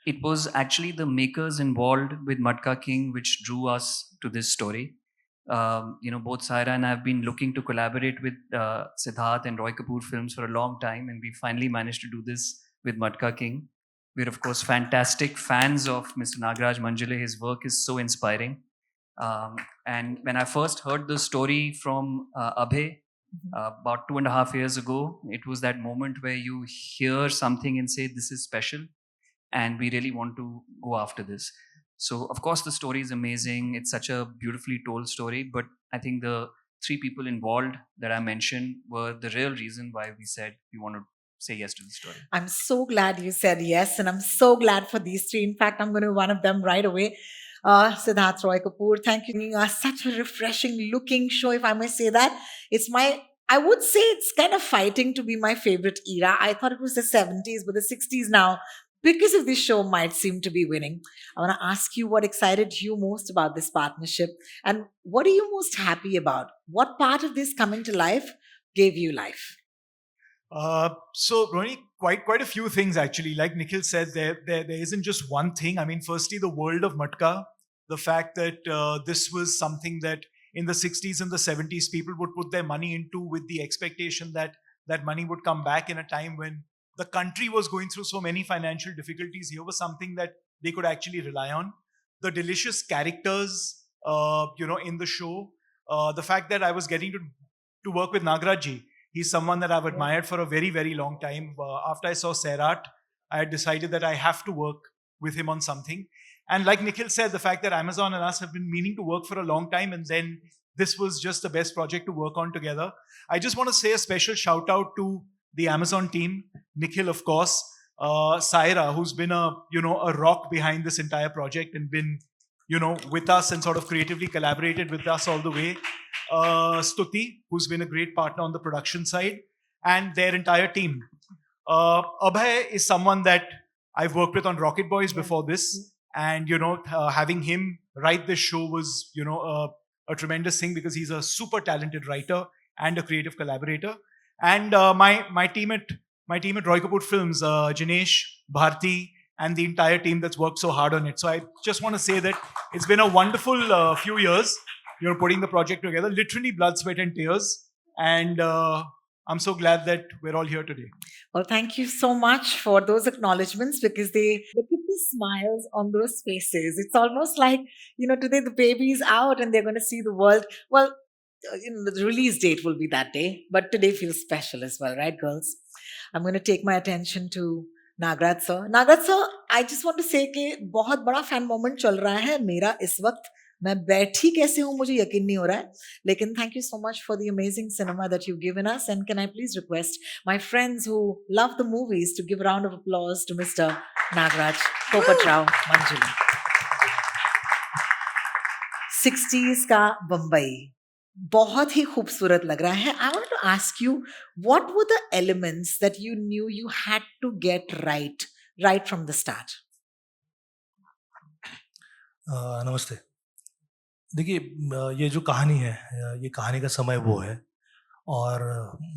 it was actually the makers involved with Matka King which drew us to this story. Both Saira and I have been looking to collaborate with Siddharth and Roy Kapoor Films for a long time, and we finally managed to do this with Matka King. We're of course fantastic fans of Mr. Nagraj Manjule. His work is so inspiring. And when I first heard the story from Abhay about 2.5 years ago, it was that moment where you hear something and say, this is special and we really want to go after this. So of course the story is amazing. It's such a beautifully told story, but I think the three people involved that I mentioned were the real reason why we said we want to say yes to the story. I'm so glad you said yes, and I'm so glad for these three. In fact, I'm going to one of them right away. Siddharth Roy Kapoor, thank you for giving us such a refreshing looking show, if I may say that. I would say it's kind of fighting to be my favorite era. I thought it was the 70s, but the 60s now, because of this show, might seem to be winning. I want to ask you what excited you most about this partnership, and what are you most happy about? What part of this coming to life gave you life? So Ronnie, quite a few things actually. Like Nikhil said, there isn't just one thing. I mean, firstly, the world of Matka, the fact that this was something that in the 60s and the 70s people would put their money into with the expectation that that money would come back in a time when the country was going through so many financial difficulties. Here was something that they could actually rely on. The delicious characters, in the show. The fact that I was getting to work with Nagaraj. He's someone that I've admired for a very, very long time. After I saw Sairat, I had decided that I have to work with him on something. And like Nikhil said, the fact that Amazon and us have been meaning to work for a long time, and then this was just the best project to work on together. I just want to say a special shout out to the Amazon team, Nikhil, of course, Saira, who's been a rock behind this entire project and been, with us and sort of creatively collaborated with us all the way. Stuti, who's been a great partner on the production side, and their entire team. Abhay is someone that I've worked with on Rocket Boys before this, and having him write this show was a tremendous thing because he's a super talented writer and a creative collaborator. And my team at Roy Kapoor Films, Jinesh, Bharti, and the entire team that's worked so hard on it. So I just want to say that it's been a wonderful few years. Putting the project together, literally blood, sweat, and tears. And I'm so glad that we're all here today. Well, thank you so much for those acknowledgements, because they look at the smiles on those faces. It's almost like, today the baby's out and they're going to see the world. Well, the release date will be that day, but today feels special as well, right, girls? I'm going to take my attention to Nagaraj sir. Nagaraj sir, I just want to say कि बहुत बड़ा fan moment चल रहा है मेरा इस वक्त. मैं बैठी कैसे हूँ मुझे यकीन नहीं हो रहा है, लेकिन thank you so much for the amazing cinema that you've given us, and can I please request my friends who love the movies to give a round of applause to Mr. Nagaraj Popat Rao Manjuli. 60s का बम्बई बहुत ही खूबसूरत लग रहा है. I wanted to ask you, what were the elements that you knew you had to get right from the start? नमस्ते. देखिए, ये जो कहानी है, ये कहानी का समय वो है, और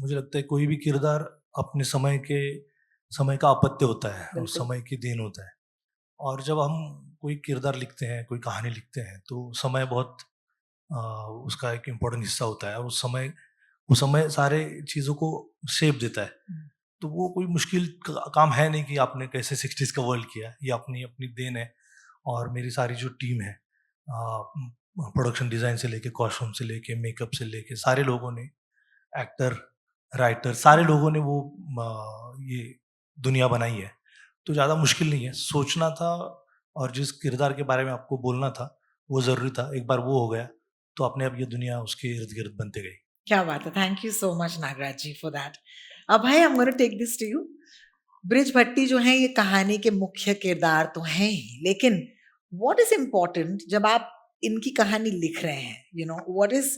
मुझे लगता है कोई भी किरदार अपने समय का अपत्य होता है और समय की देन होता है. और जब हम कोई किरदार लिखते हैं, कोई कहानी लिखते हैं, तो समय बहुत उसका एक इम्पोर्टेंट हिस्सा होता है, और वो समय सारे चीज़ों को शेप देता है. तो वो कोई मुश्किल काम है नहीं कि आपने कैसे 60s का वर्ल्ड किया. ये अपनी देन है. और मेरी सारी जो टीम है, प्रोडक्शन डिज़ाइन से लेके कॉस्ट्यूम से लेके मेकअप से लेके सारे लोगों ने, एक्टर, राइटर, सारे लोगों ने वो ये दुनिया बनाई है. तो ज़्यादा मुश्किल नहीं है. सोचना था और जिस किरदार के बारे में आपको बोलना था वो ज़रूरी था. एक बार वो हो गया तो अपने आप ये दुनिया उसके इर्द गिर्द बनते गई. क्या बात है. Thank you so much Nagraj ji for that. अब भाई, I am going to take this to you. Brij Bhatti जो है ये कहानी के मुख्य किरदार तो हैं ही, लेकिन व्हाट इज इम्पोर्टेंट जब आप इनकी कहानी लिख रहे हैं? What is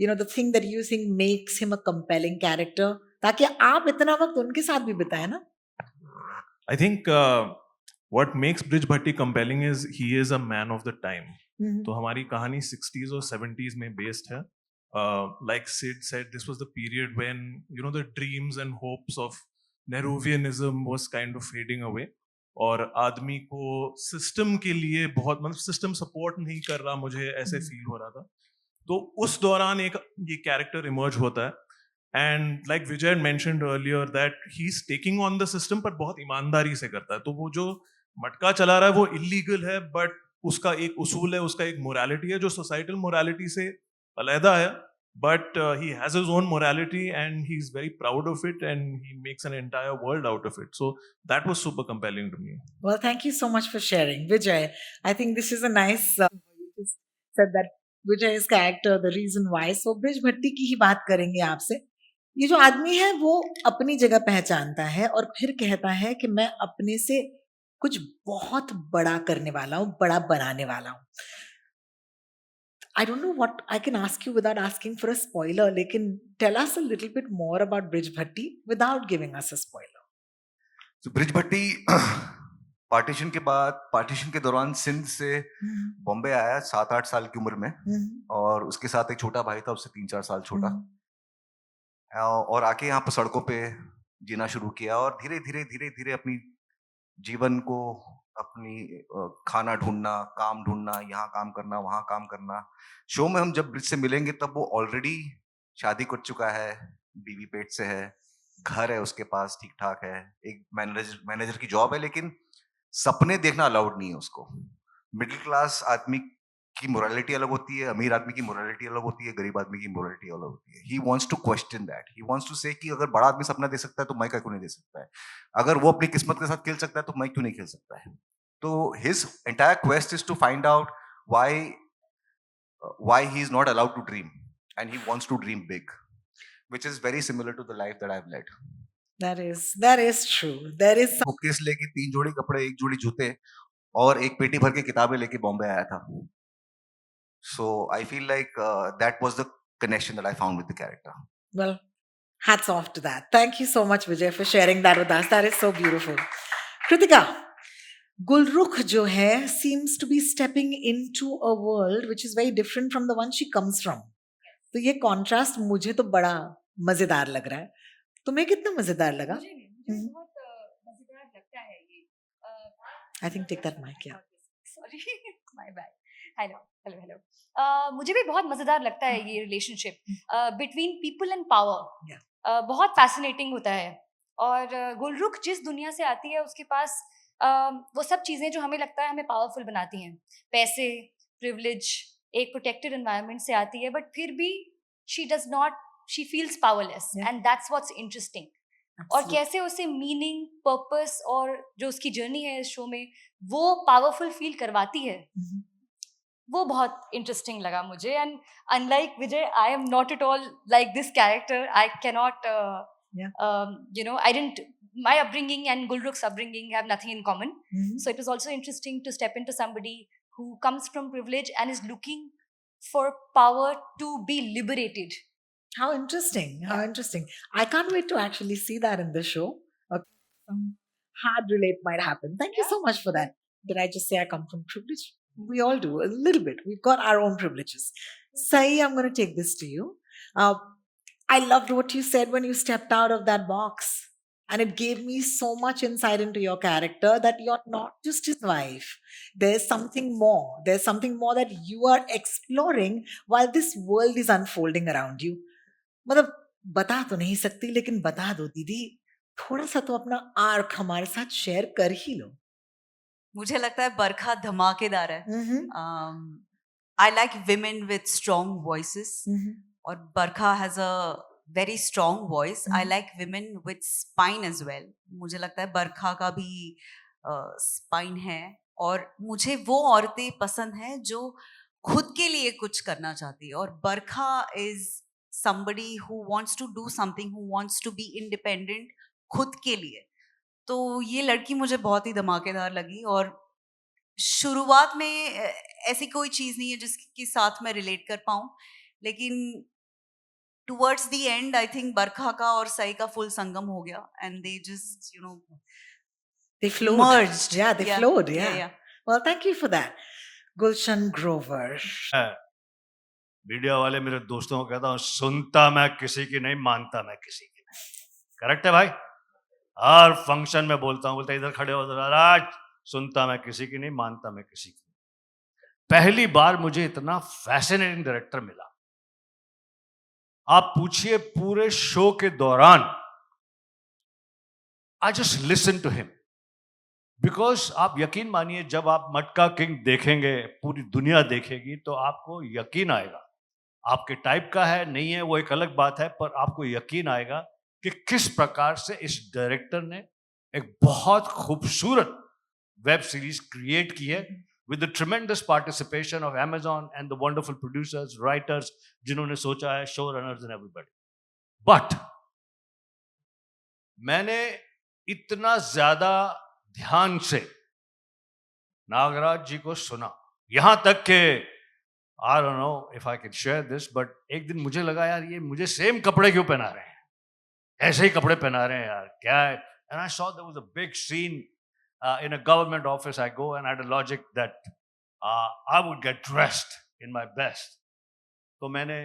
the thing that you think makes him a compelling character, ताकि आप इतना वक्त उनके साथ भी बिताएं ना. I think what makes Brij Bhatti compelling is he is a man of the time. तो हमारी कहानी 60s और 70s में based है. Like Sid said, this was the period when the dreams and hopes of Nehruvianism was kind of fading away. और आदमी को system के लिए बहुत सिस्टम सपोर्ट नहीं कर रहा, मुझे ऐसे फील हो रहा था. तो उस दौरान एक ये कैरेक्टर इमर्ज होता है. And like Vijay mentioned earlier that he is taking on the system, पर बहुत ईमानदारी से करता है. तो वो जो मटका चला रहा है वो इलीगल है, बट उसका एक उसूल है, उसका एक मोरालिटी है जो सोसाइटल मोरालिटी से अलहदा है. But he has his own morality and he's very proud of it, and he makes an entire world out of it. So that was super compelling to me. Well, thank you so much for sharing. Vijay, I think this is a nice, you just said that Vijay's character, the reason why. So Brij Bhatti की ही बात करेंगे आपसे. ये जो आदमी है वो अपनी जगह पहचानता है और फिर कहता है कि मैं अपने से कुछ बहुत बड़ा करने वाला हूँ, बड़ा बनाने वाला हूँ. I don't know what I can ask you without asking for a spoiler, लेकिन tell us a little bit more about bridge Bhatti without giving us a spoiler. So Brij Bhatti partition के बाद, पार्टीशन के दौरान सिंध से बॉम्बे आया 7-8 साल की उम्र में, और उसके साथ एक छोटा भाई था, उससे 3-4 साल छोटा, और आके यहाँ पर सड़कों पे जीना शुरू किया और धीरे धीरे धीरे धीरे अपनी जीवन को, अपनी खाना ढूंढना, काम ढूंढना, यहाँ काम करना, वहाँ काम करना. शो में हम जब ब्रिज से मिलेंगे तब वो ऑलरेडी शादी कर चुका है, बीवी पेट से है, घर है उसके पास, ठीक ठाक है, एक मैनेजर की जॉब है, लेकिन सपने देखना अलाउड नहीं है उसको. मिडिल क्लास आदमी की मोरालिटी अलग होती है, अमीर आदमी की मोरालिटी अलग होती है, गरीब आदमी की मोरालिटी अलग होती है. He wants to question that. He wants to say कि अगर बड़ा आदमी सपना दे सकता है तो मैं क्यों नहीं दे सकता है? अगर वो अपनी किस्मत के साथ खेल सकता है तो मैं क्यों नहीं खेल सकता है? तो his entire quest is to find out why he is not allowed to dream, and he wants to dream big, which is very similar to the life that I've led. That is true. There is some... bouquets लेके 3 जोड़ी कपड़े, 1 जोड़ी जूते और एक पेटी भर के किताबें लेके बॉम्बे आया था. So I feel like that was the connection that I found with the character. Well, hats off to that. Thank you so much, Vijay, for sharing that with us. That is so beautiful. Kritika, Gulrukh jo hai seems to be stepping into a world which is very different from the one she comes from. तो ये contrast मुझे तो बड़ा मजेदार लग रहा है. तुम्हें कितना मजेदार लगा? मुझे बहुत मजेदार लगता है ये. I think take that mic, yeah. Sorry, my bad. Hello. मुझे भी बहुत मजेदार लगता है ये relationship between people and power. बहुत फैसिनेटिंग होता है. और गुलरुख जिस दुनिया से आती है उसके पास वो सब चीजें जो हमें लगता है हमें पावरफुल बनाती हैं. पैसे, प्रिविलेज, एक प्रोटेक्टेड एनवायरनमेंट से आती है, बट फिर भी she feels powerless, and that's what's interesting. और कैसे उसे मीनिंग, पर्पस और जो उसकी जर्नी है इस शो में वो पावरफुल फील करवाती है, वो बहुत इंटरेस्टिंग लगा मुझे. And unlike Vijay, I am not at all like this character. I can not I didn't, my upbringing and Gulrukh's upbringing have nothing in common. So it was also interesting to step into somebody who comes from privilege and is looking for power to be liberated. How interesting. How interesting. I can't wait to actually see that in the show. Some hard relate might happen. Thank you so much for that. Did I just say I come from privilege? We all do, a little bit. We've got our own privileges. Sai, I'm going to take this to you. I loved what you said when you stepped out of that box. And it gave me so much insight into your character that you're not just his wife. There's something more. There's something more that you are exploring while this world is unfolding around you. मतलब बता तो नहीं सकती, लेकिन बता दो दीदी, थोड़ा सा तो अपना आर्क हमारे साथ शेयर कर ही लो. मुझे लगता है बरखा धमाकेदार है. I like women with strong voices, और Barkha has a very strong voice. I like women with spine as well. मुझे लगता है बरखा का भी स्पाइन है, और मुझे वो औरतें पसंद हैं जो खुद के लिए कुछ करना चाहती है, और बरखा is somebody who wants to do something, who wants to be independent खुद के लिए. तो ये लड़की मुझे बहुत ही धमाकेदार लगी, और शुरुआत में ऐसी कोई चीज़ नहीं है जिसके साथ मैं रिलेट कर पाऊँ, लेकिन towards the end I think बरखा का और सई का फुल संगम हो गया, and they just they flowed. merged. Yeah, they flowed. Yeah. Well, thank you for that. Gulshan Grover. Media वाले मेरे दोस्तों को कहता हूँ, सुनता मैं किसी की नहीं, मानता मैं किसी की नहीं. करेक्ट है भाई? हर फंक्शन में बोलता हूँ, बोलता इधर खड़े हो राज, सुनता मैं किसी की नहीं, मानता मैं किसी की नहीं. पहली बार मुझे इतना फैसिनेटिंग डायरेक्टर मिला. आप पूछिए पूरे शो के दौरान I just listen to him, because आप यकीन मानिए जब आप मटका किंग देखेंगे, पूरी दुनिया देखेगी, तो आपको यकीन आएगा. आपके टाइप का है नहीं है वो एक अलग बात है, पर आपको यकीन आएगा कि किस प्रकार से इस डायरेक्टर ने एक बहुत खूबसूरत वेब सीरीज क्रिएट की है with the tremendous participation of Amazon and the wonderful producers, writers, जिन्होंने सोचा है, showrunners and everybody. But मैंने इतना ज्यादा ध्यान से नागराज जी को सुना, यहां तक के I don't know if I can share this, but एक दिन मुझे लगा यार ये मुझे सेम कपड़े क्यों पहना रहे हैं, ऐसे ही कपड़े पहना रहे हैं यार, क्या है? And I saw there was a big scene in a government office. I go and I had a logic that I would get dressed in my best. तो मैंने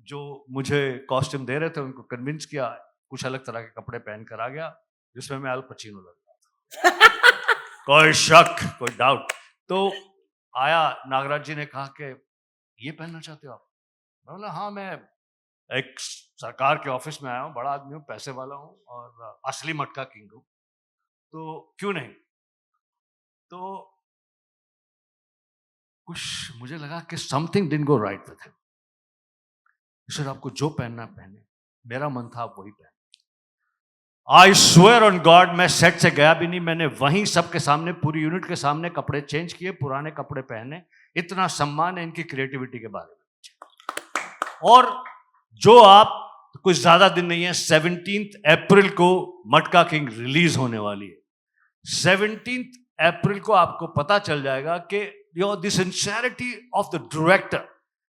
जो मुझे कॉस्ट्यूम दे रहे थे उनको कन्विंस किया, कुछ अलग तरह के कपड़े पहन कर आ गया जिसमें मैं अल पचीनो लग रहा था। कोई शक, कोई डाउट। तो आया, नागराज जी ने कहा कि ये पहनना चाहते हो आप? मैं बोला हाँ, मैं एक सरकार के ऑफिस में आया हूँ, बड़ा आदमी हूँ, पैसे वाला हूँ और असली मटका किंग हूँ, तो क्यों नहीं? तो कुछ मुझे लगा कि something didn't go right with him. Sir आपको जो पहनना पहने, मेरा मन था आप वही पहने। आई स्वेयर ऑन गॉड, मैं सेट से गया भी नहीं, मैंने वहीं सबके सामने, पूरी यूनिट के सामने कपड़े चेंज किए, पुराने कपड़े पहने। इतना सम्मान है इनकी क्रिएटिविटी के बारे में। और जो आप, कुछ ज्यादा दिन नहीं है, 17 अप्रैल को मटका किंग रिलीज होने वाली है। 17 अप्रैल को आपको पता चल जाएगा कि the sincerity of the director,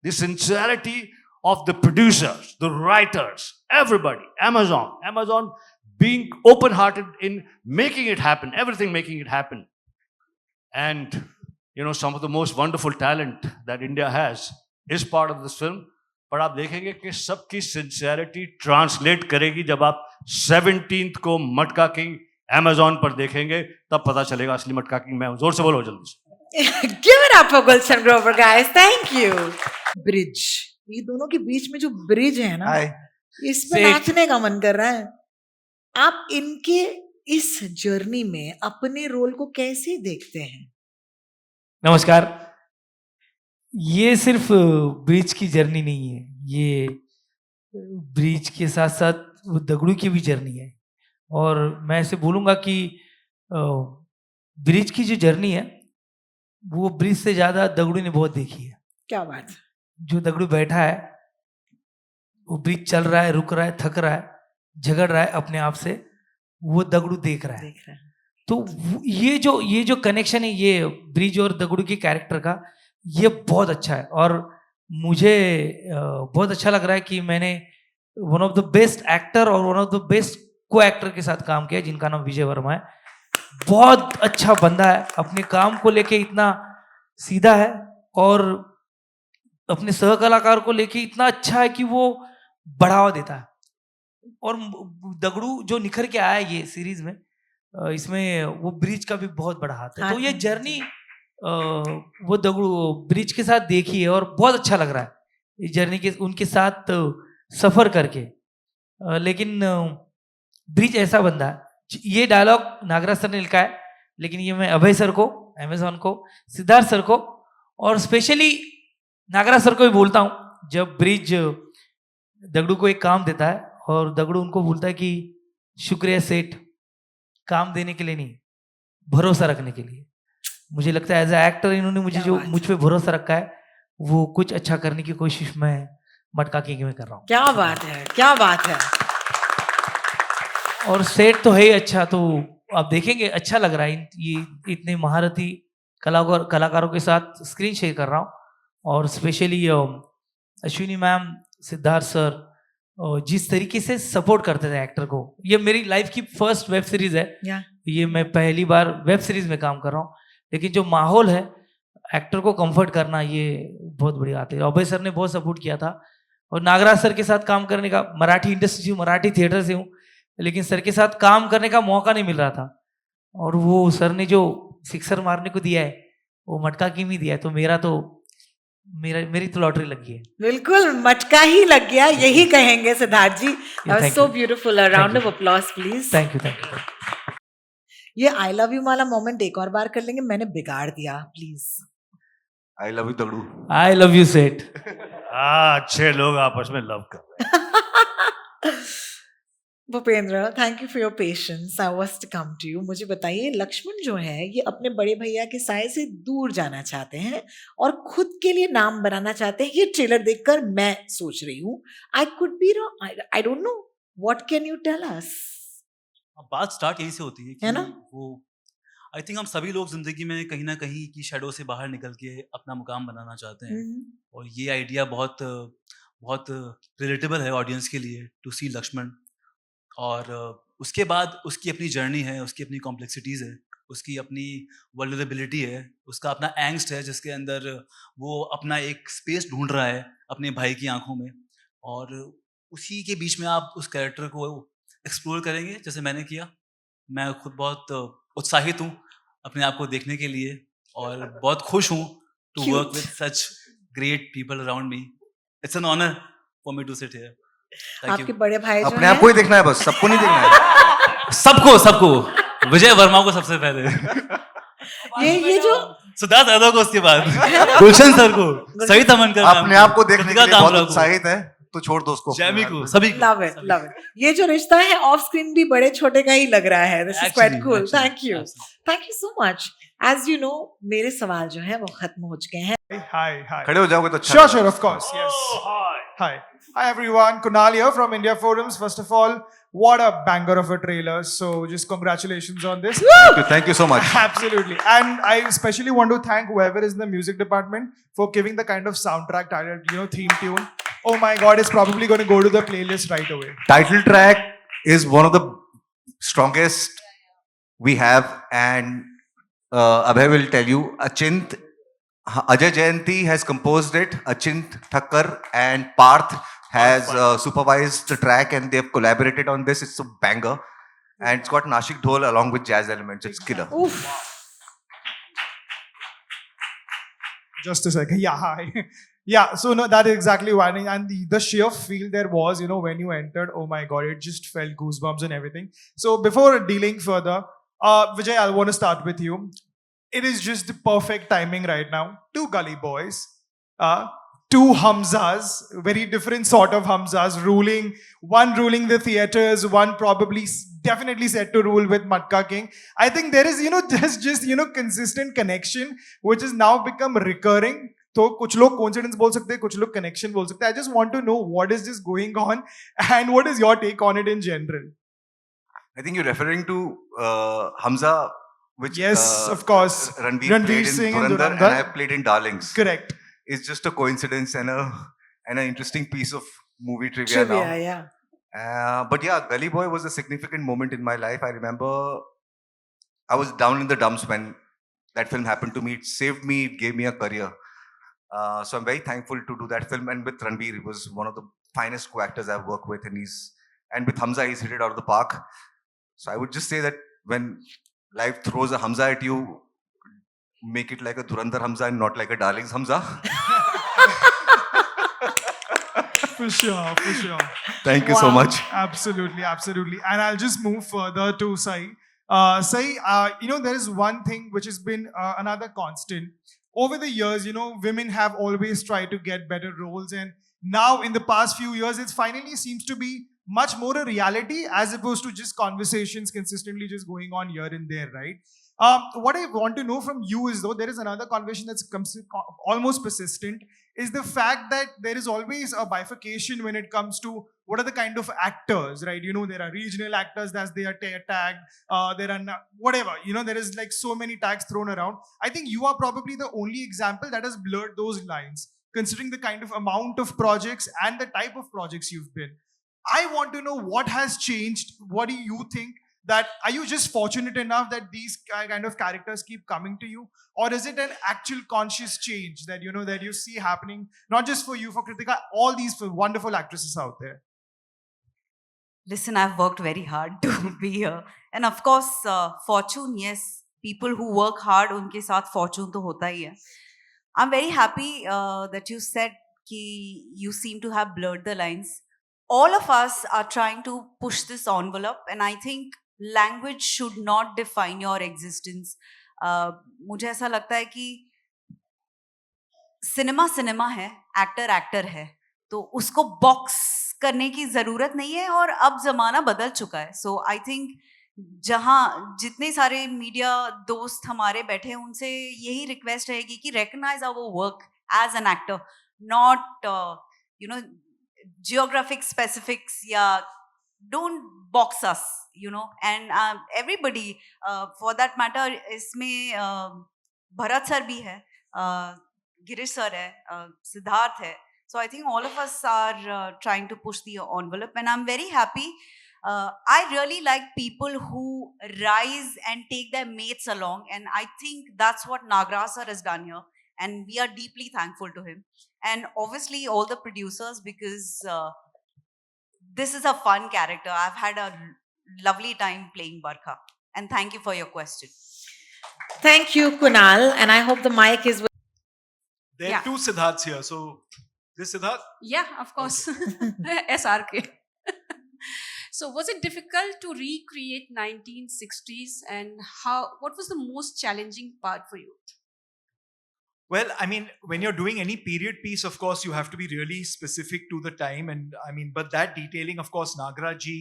the sincerity of the producers, the writers, everybody, Amazon being open-hearted in making it happen, everything making it happen. And, you know, some of the most wonderful talent that India has is part of this film. पर आप देखेंगे कि सबकी sincerity translate करेगी जब आप 17th को मटका किंग Amazon पर देखेंगे, तब पता चलेगा असली मटका किंग मैं हूं। जोर से बोलो जल्दी से। Give it up for Gulshan Grover, guys. Thank you. Bridge. ये दोनों के बीच में जो ब्रिज है ना, इस पे नाचने का मन कर रहा है। आप इनके इस जर्नी में अपने रोल को कैसे देखते हैं? नमस्कार। ये सिर्फ ब्रिज की जर्नी नहीं है, ये ब्रिज के साथ साथ वो दगड़ू की भी जर्नी है। और मैं ऐसे बोलूँगा कि ब्रिज की जो जर्नी है वो ब्रिज से ज़्यादा दगड़ू ने बहुत देखी है। क्या बात है। जो दगड़ू बैठा है, वो ब्रिज चल रहा है, रुक रहा है, थक रहा है, झगड़ रहा है अपने आप से, वो दगड़ू देख रहा है। तो ये जो कनेक्शन है ये ब्रिज और दगड़ू के कैरेक्टर का, ये बहुत अच्छा है। और मुझे बहुत अच्छा लग रहा है कि मैंने one of the best actor और वन ऑफ द बेस्ट को एक्टर के साथ काम किया, जिनका नाम विजय वर्मा है। बहुत अच्छा बंदा है, अपने काम को लेके इतना सीधा है और अपने सह कलाकार को लेके इतना अच्छा है कि वो बढ़ावा देता है। और दगड़ू जो निखर के आया ये सीरीज में, इसमें वो ब्रिज का भी बहुत बड़ा हाथ है। तो ये जर्नी वो दगड़ू ब्रिज के साथ देखी है और बहुत अच्छा लग रहा है ये जर्नी के उनके साथ सफर करके। लेकिन ब्रिज ऐसा बंदा है, ये डायलॉग नागराज सर ने लिखा है, लेकिन ये मैं अभय सर को, अमेजॉन को, सिद्धार्थ सर को और स्पेशली नागराज सर को भी बोलता हूँ। जब ब्रिज दगड़ू को एक काम देता है और दगड़ू उनको बोलता है कि शुक्रिया सेठ, काम देने के लिए नहीं, भरोसा रखने के लिए। मुझे लगता है एज ए एक्टर इन्होंने मुझे जो मुझ पे भरोसा रखा है, वो कुछ अच्छा करने की कोशिश मैं मटका किंग में कर रहा हूँ। क्या बात है, क्या बात है। और सेट तो है ही अच्छा, तो आप देखेंगे अच्छा लग रहा है। ये इतने महारथी कलाकारों के साथ स्क्रीन शेयर कर रहा हूँ। और specially Ashwini ma'am, Siddharth sir, जिस तरीके से सपोर्ट करते थे एक्टर को। ये मेरी लाइफ की फर्स्ट वेब सीरीज है, ये मैं पहली बार वेब सीरीज में काम कर रहा हूँ। लेकिन जो माहौल है, एक्टर को कंफर्ट करना, ये बहुत बड़ी बात है। अभय सर ने बहुत सपोर्ट किया था। और नागराज सर के साथ काम करने का, मराठी इंडस्ट्री से, मराठी थिएटर से हूँ, लेकिन सर के साथ काम करने का मौका नहीं मिल रहा था। और वो सर ने जो सिक्सर मारने को दिया है, वो मटका किंग ही दिया है। तो मेरी तो लॉटरी लग गई है। बिल्कुल मटका ही लग गया, यही कहेंगे Siddharth ji. So beautiful, a round of applause please. Thank you. ये आई लव यू वाला मोमेंट एक और बार कर लेंगे, मैंने बिगाड़ दिया, please. I love you Dagdu. I love you Seth. अच्छे लोग आपस में लव कर रहे हैं। Bhupendra, thank you for your patience. I was to come to you. मुझे बताइए, लक्ष्मण जो है ये अपने बड़े भैया के साय से दूर जाना चाहते हैं और खुद के लिए नाम बनाना चाहते हैं। ये ट्रेलर देखकर मैं सोच रही हूँ, I could be wrong, I don't know, what can you tell us? बात स्टार्ट यहीं से होती है है कि ना? वो आई थिंक हम सभी लोग जिंदगी में कहीं ना कहीं की शेडो से बाहर निकल के अपना मुकाम बनाना चाहते हैं, और ये आइडिया बहुत बहुत रिलेटेबल है ऑडियंस के लिए टू सी लक्ष्मण। और उसके बाद उसकी अपनी जर्नी है, उसकी अपनी कॉम्प्लेक्सिटीज़ है, उसकी अपनी वल्नरेबिलिटी है, उसका अपना एंग्स्ट है जिसके अंदर वो अपना एक स्पेस ढूंढ रहा है अपने भाई की आंखों में, और उसी के बीच में आप उस कैरेक्टर को एक्सप्लोर करेंगे जैसे मैंने किया। मैं खुद बहुत उत्साहित हूँ अपने आप को देखने के लिए, और बहुत खुश हूँ to work with such great people around me. It's an honour for me to sit here. आपके बड़े भाई जो अपने आप को ही देखना है, बस सबको नहीं देखना है। सबको विजय वर्मा को सबसे पहले, ये जो सिद्धार्थ यादव को उसके बाद, गुलशन सर को, सही तमन कर, अपने आप को देखने के लिए बहुत उत्साहित है तो छोड़ दो उसको। जैमी को, सभी को। Love it. ये जो रिश्ता है ऑफ स्क्रीन भी बड़े छोटे का ही लग रहा है। This is quite cool. Thank you so much. As you know, मेरे सवाल जो है वो खत्म हो चुके हैं। Hi. खड़े हो जाओगे तो अच्छा Sure, of course. Yes. Hi, everyone. Kunal here from India Forums. First of all, what a banger of a trailer. So, just congratulations on this. Thank you so much. Absolutely. And I especially want to thank whoever is in the music department for giving the kind of soundtrack titled, theme tune. Oh my God, it's probably going to go to the playlist right away. Title track is one of the strongest we have, and Abhay will tell you. Ajay Jayanti has composed it. Achint Thakkar and Parth has supervised the track, and they've collaborated on this. It's a banger, and it's got Nashik Dhol along with jazz elements. It's killer. Oof. Just a second. Yeah, hi. Yeah, so no, that is exactly why. And the sheer feel there was, when you entered, oh my God, it just felt goosebumps and everything. So before dealing further, Vijay, I want to start with you. It is just the perfect timing right now. Two gully boys, two Hamzas, very different sort of Hamzas, one ruling the theaters, one probably definitely set to rule with Matka King. I think there is, just consistent connection, which has now become recurring. तो कुछ लोग coincidence बोल सकते हैं, कुछ लोग connection बोल सकते हैं. I just want to know what is just going on and what is your take on it in general. I think you're referring to Hamza, which yes, of course, Ranveer played Singh in and Dhurandhar, and I played in Darlings. Correct. It's just a coincidence and an interesting piece of movie trivia now. Yeah. But yeah, Gully Boy was a significant moment in my life. I remember I was down in the dumps when that film happened to me. It saved me, it gave me a career. So I'm very thankful to do that film. And with Ranveer, he was one of the finest co-actors I've worked with. And with Hamza, he's hit it out of the park. So I would just say that when life throws a Hamza at you, make it like a Dhurandhar Hamza and not like a Darlings Hamza. For sure. Thank you so much. Absolutely. And I'll just move further to Sai. Sai, there is one thing which has been another constant. Over the years, women have always tried to get better roles. And now in the past few years, it finally seems to be much more a reality as opposed to just conversations consistently just going on here and there, right? What I want to know from you is, though, there is another conversation that's almost persistent, is the fact that there is always a bifurcation when it comes to what are the kind of actors, right? There are regional actors as they are tagged. There are whatever, there is like so many tags thrown around. I think you are probably the only example that has blurred those lines, considering the kind of amount of projects and the type of projects you've been. I want to know what has changed. What do you think? That are you just fortunate enough that these kind of characters keep coming to you, or is it an actual conscious change that that you see happening, not just for you, for Kritika, all these wonderful actresses out there? Listen, I've worked very hard to be here, and of course, fortune. Yes, people who work hard, unke saath fortune to hota hi hai. I'm very happy that you said ki you seem to have blurred the lines. All of us are trying to push this envelope, and I think language should not define your existence. मुझे ऐसा लगता है कि cinema है, actor है, तो उसको box करने की ज़रूरत नहीं है और अब ज़माना बदल चुका है. सो आई थिंक जहाँ जितने सारे मीडिया दोस्त हमारे बैठे हैं उनसे यही रिक्वेस्ट रहेगी कि recognize our work as an actor, not you know geographic specifics या don't box us, you know, and everybody for that matter इसमें भरत सर भी है, गिरीश सर है, सिद्धार्थ है. So I think all of us are trying to push the envelope, and I'm very happy. I really like people who rise and take their mates along, and I think that's what Nagraj sir has done here, and we are deeply thankful to him. And obviously all the producers, because this is a fun character. I've had a lovely time playing Barkha, and thank you for your question. Thank you, Kunal, and I hope the mic is. There are Yeah. two Siddharths here. So, this Siddharth? Yeah, of course. SRK. So was it difficult to recreate 1960s, and what was the most challenging part for you? Well, I mean, when you're doing any period piece, of course, you have to be really specific to the time. And I mean, but that detailing, of course, Nagraj ji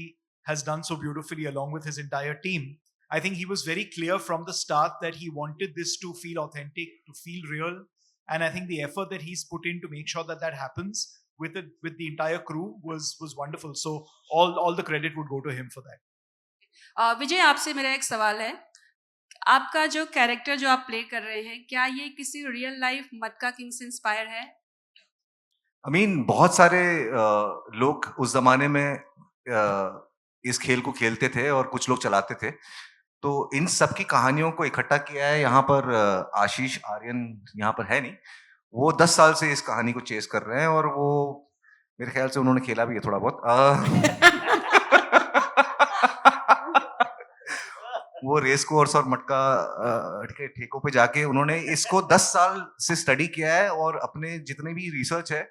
has done so beautifully along with his entire team. I think he was very clear from the start that he wanted this to feel authentic, to feel real. And I think the effort that he's put in to make sure that that happens with the entire crew was wonderful. So all the credit would go to him for that. विजय, आपसे मेरा एक सवाल है. आपका जो character जो आप play कर रहे हैं, क्या ये किसी रियल लाइफ मटका किंग से इंस्पायर है? I mean, बहुत सारे लोग उस जमाने में इस खेल को खेलते थे और कुछ लोग चलाते थे. तो इन सब की कहानियों को इकट्ठा किया है. यहाँ पर आशीष आर्यन यहाँ पर है नहीं. वो 10 साल से इस कहानी को चेस कर रहे हैं और वो मेरे ख्याल से उन्होंने खेला भी है थोड़ा बहुत. वो रेस कोर्स और मटका के ठेकों पे जाके उन्होंने इसको 10 साल से स्टडी किया है और अपने जितने भी रिसर्च है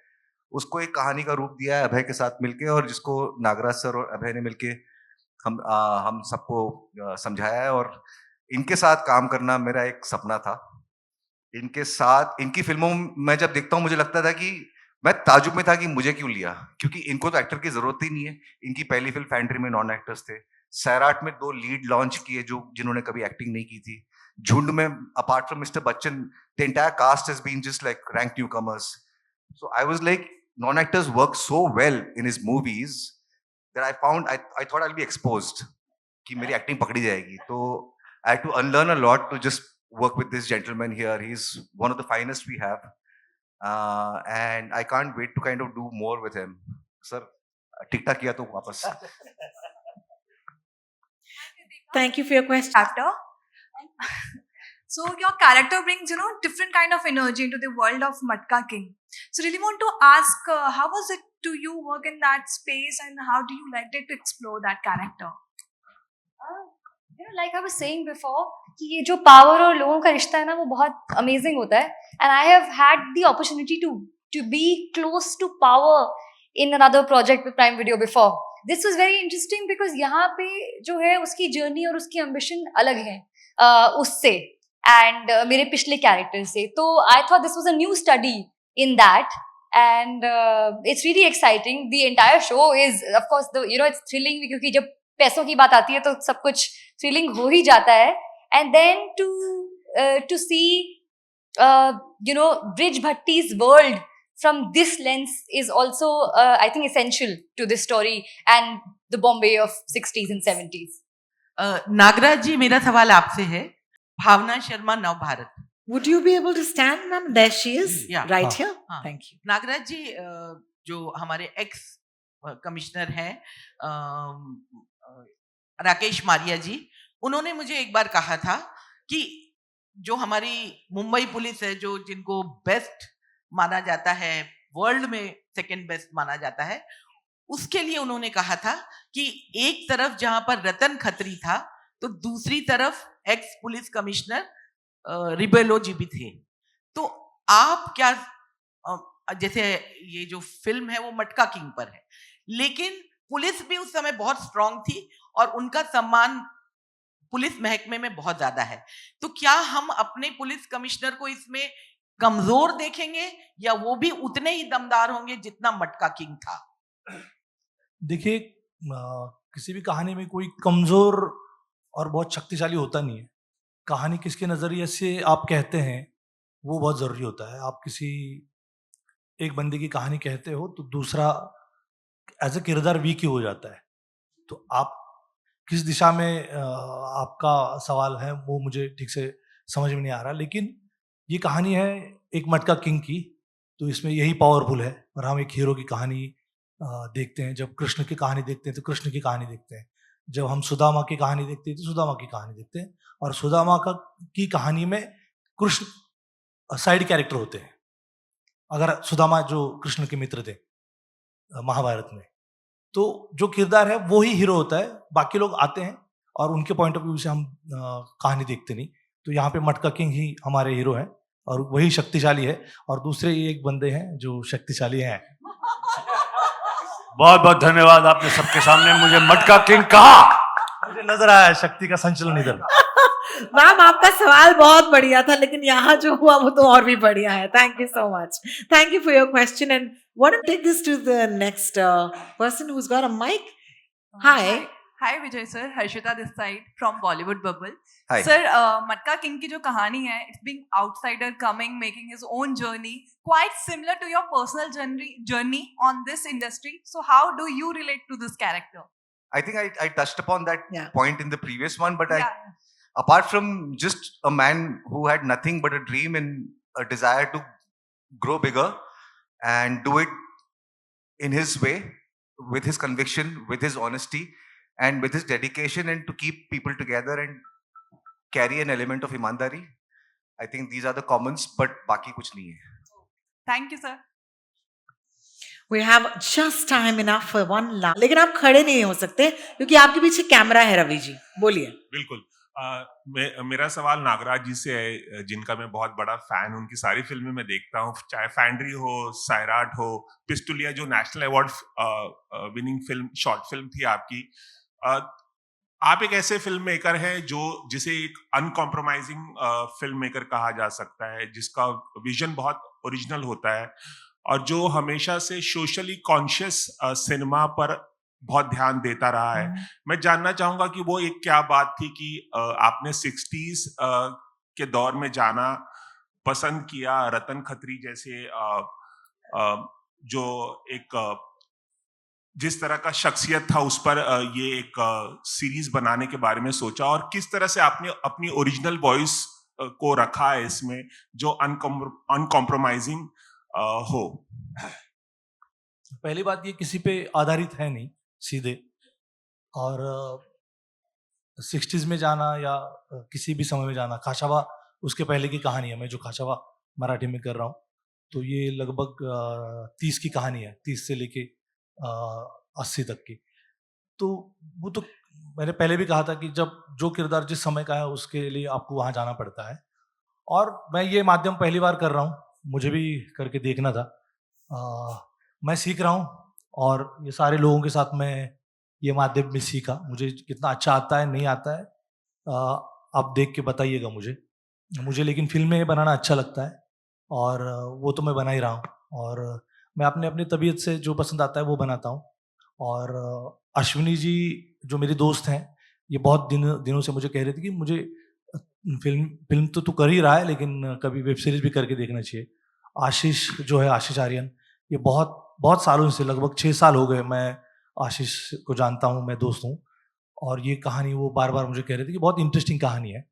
उसको एक कहानी का रूप दिया है अभय के साथ मिलके, और जिसको नागराज सर और अभय ने मिलके हम सबको समझाया है. और इनके साथ काम करना मेरा एक सपना था. इनके साथ इनकी फिल्मों में जब देखता हूँ मुझे लगता था कि मैं ताजुब में था कि मुझे क्यों लिया, क्योंकि इनको तो एक्टर की जरूरत ही नहीं है. इनकी पहली फिल्म फैंट्री में नॉन एक्टर्स थे. सैराट में 2 लीड लॉन्च किए जिन्होंने कभी एक्टिंग नहीं की थी. झुंड में apart from mister Bachchan the entire cast has been just like rank newcomers. So I was like non actors work so well in his movies that I found I thought I'll be exposed कि मेरी acting पकड़ी जाएगी. तो I had to unlearn a lot to just work with this gentleman here. He's one of the finest we have, and I can't wait to kind of do more with him. Sir, ठीक ठाक किया तो वापस. Thank you for your question. Actor. So your character brings, different kind of energy into the world of Matka King. So really want to ask, how was it to you work in that space, and how do you like it to explore that character? Like I was saying before, कि ये जो power और लोगों का रिश्ता है ना वो बहुत amazing होता है. And I have had the opportunity to be close to power in another project with Prime Video before. This was very interesting because यहाँ पे जो है उसकी journey और उसकी ambition अलग है उससे and मेरे पिछले character से. तो I thought this was a new study in that, and it's really exciting. The entire show is, of course, it's thrilling क्योंकि जब पैसों की बात आती है तो सब कुछ thrilling हो ही जाता है. And then to see Brij Bhatti's world from this lens is also I think essential to this story and the Bombay of 60s and 70s. Nagraj जी, मेरा सवाल आपसे है. भावना शर्मा, नव Bharat. Would you be able to stand, ma'am? There she is, right here. Thank you. Nagraj जी, जो हमारे x commissioner हैं राकेश मारिया जी, उन्होंने मुझे एक बार कहा था कि जो हमारी मुंबई पुलिस है, जो जिनको बेस्ट माना जाता है, वर्ल्ड में सेकंड बेस्ट माना जाता है, उसके लिए उन्होंने कहा था कि एक तरफ जहां पर रतन खत्री था तो दूसरी तरफ एक्स पुलिस कमिश्नर रिबेलो जी भी थे. तो आप क्या, जैसे ये जो फिल्म है वो मटका किंग पर है, लेकिन पुलिस भी उस समय बहुत स्ट्रांग थी और उनका सम्मान पुलिस महकमे में बहुत ज्यादा है. तो क्या हम अपने पुलिस कमिश्नर को इसमें कमजोर देखेंगे या वो भी उतने ही दमदार होंगे जितना मटका किंग था? देखिए, किसी भी कहानी में कोई कमजोर और बहुत शक्तिशाली होता नहीं है। कहानी किसके नजरिए से आप कहते हैं वो बहुत जरूरी होता है। आप किसी एक बंदे की कहानी कहते हो तो दूसरा एज ए किरदार वीक ही हो जाता है। तो आप किस दिशा में आपका सवाल है वो मुझे ठीक से समझ में नहीं आ रहा, लेकिन ये कहानी है एक मटका किंग की, तो इसमें यही पावरफुल है। और हम एक हीरो की कहानी देखते हैं, जब कृष्ण की कहानी देखते हैं तो कृष्ण की कहानी देखते हैं, जब हम सुदामा की कहानी देखते हैं तो सुदामा की कहानी देखते हैं। और सुदामा की कहानी में कृष्ण साइड कैरेक्टर होते हैं। अगर सुदामा जो कृष्ण के मित्र थे महाभारत में, तो जो किरदार है वो ही हीरो होता है, बाकी लोग आते हैं और उनके पॉइंट ऑफ व्यू से हम कहानी देखते नहीं। तो यहाँ पे मटका किंग ही हमारे हीरो हैं और वही शक्तिशाली है, और दूसरे एक बंदे हैं जो शक्तिशाली हैं। बहुत बहुत धन्यवाद, आपने सबके सामने मुझे मटका किंग कहा। मुझे नजर आया शक्ति का संचलन इधर। मैम, आपका सवाल बहुत बढ़िया था, लेकिन यहाँ जो हुआ वो तो और भी बढ़िया है। Thank you so much. Thank you for your question and want to take this to the next person who's got a mic. Hi. Hi Vijay sir, Harshita this side from Bollywood Bubble. Hi. Sir, Matka King की जो कहानी है, it's being outsider coming, making his own journey, quite similar to your personal journey on this industry. So how do you relate to this character? I think I touched upon that point in the previous one, but Yeah. apart from just a man who had nothing but a dream and a desire to grow bigger and do it in his way, with his conviction, with his honesty, and with his dedication, and to keep people together and carry an element of ईमानदारी. I think these are the commons, but बाकी कुछ नहीं है. Thank you sir. We have just time enough for one last. लेकिन आप खड़े नहीं हो सकते क्योंकि आपके पीछे कैमरा है। रवि जी बोलिए। बिल्कुल। मेरा सवाल नागराज जी से है, जिनका मैं बहुत बड़ा फैन हूं। उनकी सारी फिल्में मैं देखता हूं, चाहे फैंड्री हो, सायराट हो, पिस्टुलिया जो national award winning film, short film थी आपकी। आप एक ऐसे फिल्म मेकर हैं जिसे एक अनकॉम्प्रोमाइजिंग फिल्म मेकर कहा जा सकता है, जिसका विजन बहुत ओरिजिनल होता है और जो हमेशा से सोशली कॉन्शियस सिनेमा पर बहुत ध्यान देता रहा है। मैं जानना चाहूंगा कि वो एक क्या बात थी कि आपने 60s के दौर में जाना पसंद किया, रतन खत्री जैसे जो एक जिस तरह का शख्सियत था उस पर ये एक सीरीज बनाने के बारे में सोचा, और किस तरह से आपने अपनी ओरिजिनल वॉइस को रखा है इसमें जो अनकॉम्प्रोमाइजिंग हो। पहली बात, ये किसी पे आधारित है नहीं सीधे, और 60s में जाना या किसी भी समय में जाना, खाशावा उसके पहले की कहानी है। मैं जो खाशावा मराठी में कर रहा हूँ तो ये लगभग 30 की कहानी है, 30 से लेके 80 तक की। तो वो तो मैंने पहले भी कहा था कि जब जो किरदार जिस समय का है उसके लिए आपको वहाँ जाना पड़ता है, और मैं ये माध्यम पहली बार कर रहा हूँ, मुझे भी करके देखना था। मैं सीख रहा हूँ और ये सारे लोगों के साथ मैं ये माध्यम में सीखा। मुझे कितना अच्छा आता है नहीं आता है आप देख के बताइएगा मुझे लेकिन फिल्में बनाना अच्छा लगता है और वो तो मैं बना ही रहा हूँ, और मैं अपनी तबीयत से जो पसंद आता है वो बनाता हूँ। और अश्विनी जी जो मेरी दोस्त हैं, ये बहुत दिनों से मुझे कह रहे थे कि मुझे फिल्म तो तू कर ही रहा है लेकिन कभी वेब सीरीज भी करके देखना चाहिए। आशीष जो है, आशीष आर्यन, ये बहुत सालों से, लगभग 6 साल हो गए मैं आशीष को जानता हूँ, मैं दोस्त हूँ, और ये कहानी वो बार बार मुझे कह रहे थे कि बहुत इंटरेस्टिंग कहानी है।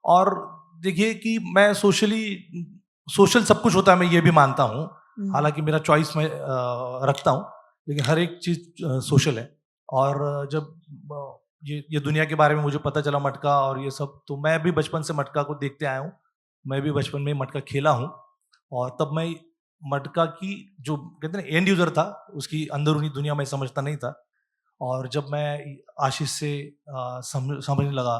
और देखिए कि मैं सोशल सब कुछ होता है, मैं ये भी मानता हूँ, हालांकि मेरा चॉइस मैं रखता हूँ, लेकिन हर एक चीज़ सोशल है। और जब ये दुनिया के बारे में मुझे पता चला मटका और ये सब, तो मैं भी बचपन से मटका को देखते आया हूँ, मैं भी बचपन में मटका खेला हूँ, और तब मैं मटका की जो कहते हैं एंड यूजर था, उसकी अंदरूनी दुनिया में समझता नहीं था। और जब मैं आशीष से समझने लगा,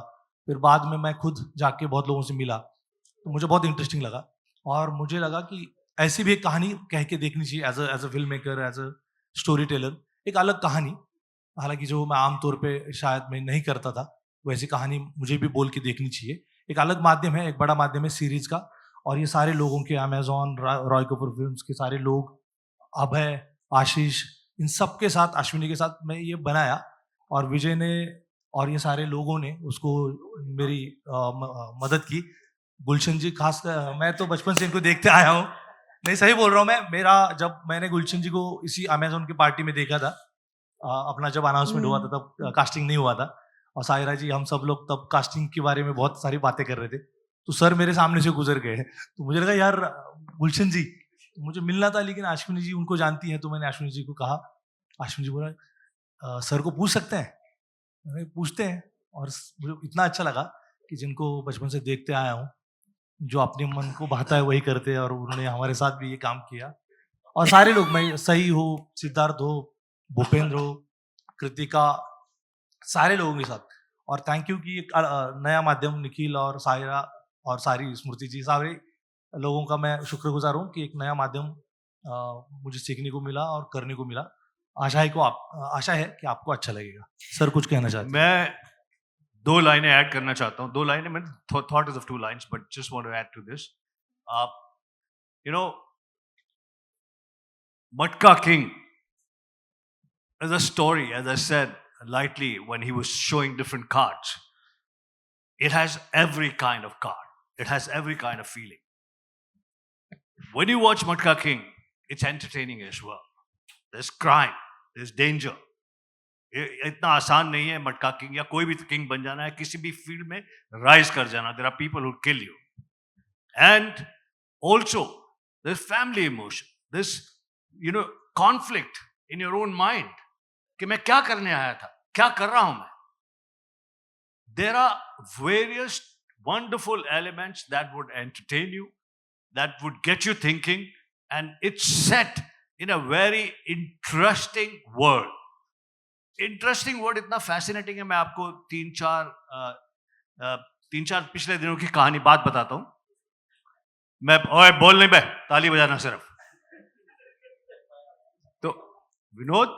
फिर बाद में मैं खुद जाके बहुत लोगों से मिला, तो मुझे बहुत इंटरेस्टिंग लगा, और मुझे लगा कि ऐसी भी एक कहानी कह के देखनी चाहिए as a film maker, as a story teller, एक अलग कहानी, हालांकि जो मैं आमतौर पे शायद मैं नहीं करता था, वैसी कहानी मुझे भी बोल के देखनी चाहिए। एक अलग माध्यम है, एक बड़ा माध्यम है सीरीज का, और ये सारे लोगों के अमेजोन, रॉय कपूर फिल्म्स के सारे लोग, अभय, आशीष, इन सब के साथ, अश्विनी के साथ मैं ये बनाया, और विजय ने और ये सारे लोगों ने उसको मेरी मदद की। गुलशन जी खास, मैं तो बचपन से इनको देखते आया हूँ, नहीं सही बोल रहा हूँ मैं। जब मैंने गुलशन जी को इसी अमेजोन की पार्टी में देखा था, अपना जब अनाउंसमेंट हुआ था तब कास्टिंग नहीं हुआ था, और सायरा जी हम सब लोग तब कास्टिंग के बारे में बहुत सारी बातें कर रहे थे, तो सर मेरे सामने से गुजर गए, तो मुझे लगा यार गुलशन जी मुझे मिलना था, लेकिन अश्विनी जी उनको जानती हैं, तो मैंने अश्विनी जी को कहा, अश्विनी जी बोला सर को पूछ सकते हैं, पूछते हैं। और मुझे इतना अच्छा लगा कि जिनको बचपन से देखते आया हूँ, जो अपने मन को भाता है वही करते हैं, और उन्होंने हमारे साथ भी ये काम किया, और सारे लोग, मैं सही हो, सिद्धार्थ हो, भूपेंद्र हो, कृतिका, सारे लोगों के साथ। और थैंक यू कि एक नया माध्यम, निखिल और सायरा और सारी स्मृति जी, सारे लोगों का मैं शुक्रगुजार हूँ कि एक नया माध्यम मुझे सीखने को मिला और करने को मिला। आशा है कि आपको अच्छा लगेगा। सर कुछ कहना चाहते हैं? मैं 2 लाइनें ऐड करना चाहता हूँ। 2 लाइनें, मैं thought is of 2 lines, but just want to add to this. You know, Matka King is a story, as I said lightly when he was showing different cards. It has every kind of card. It has every kind of feeling. When you watch Matka King, it's entertaining as well. There's crime, there's danger. इतना आसान नहीं है मटका king या कोई भी king बन जाना है, किसी भी फील्ड में राइज कर जाना. There are people who kill you. And also, there's family emotion. There's, conflict in your own mind. कि मैं क्या करने आया था, क्या कर रहा हूं मैं. There are various wonderful elements that would entertain you, that would get you thinking, and it's set in a very interesting world. Interesting word इतना fascinating है. मैं आपको 3-4 पिछले दिनों की कहानी बात बताता हूं. मैं ओए बोल नहीं बे, ताली बजाना सिर्फ. तो विनोद,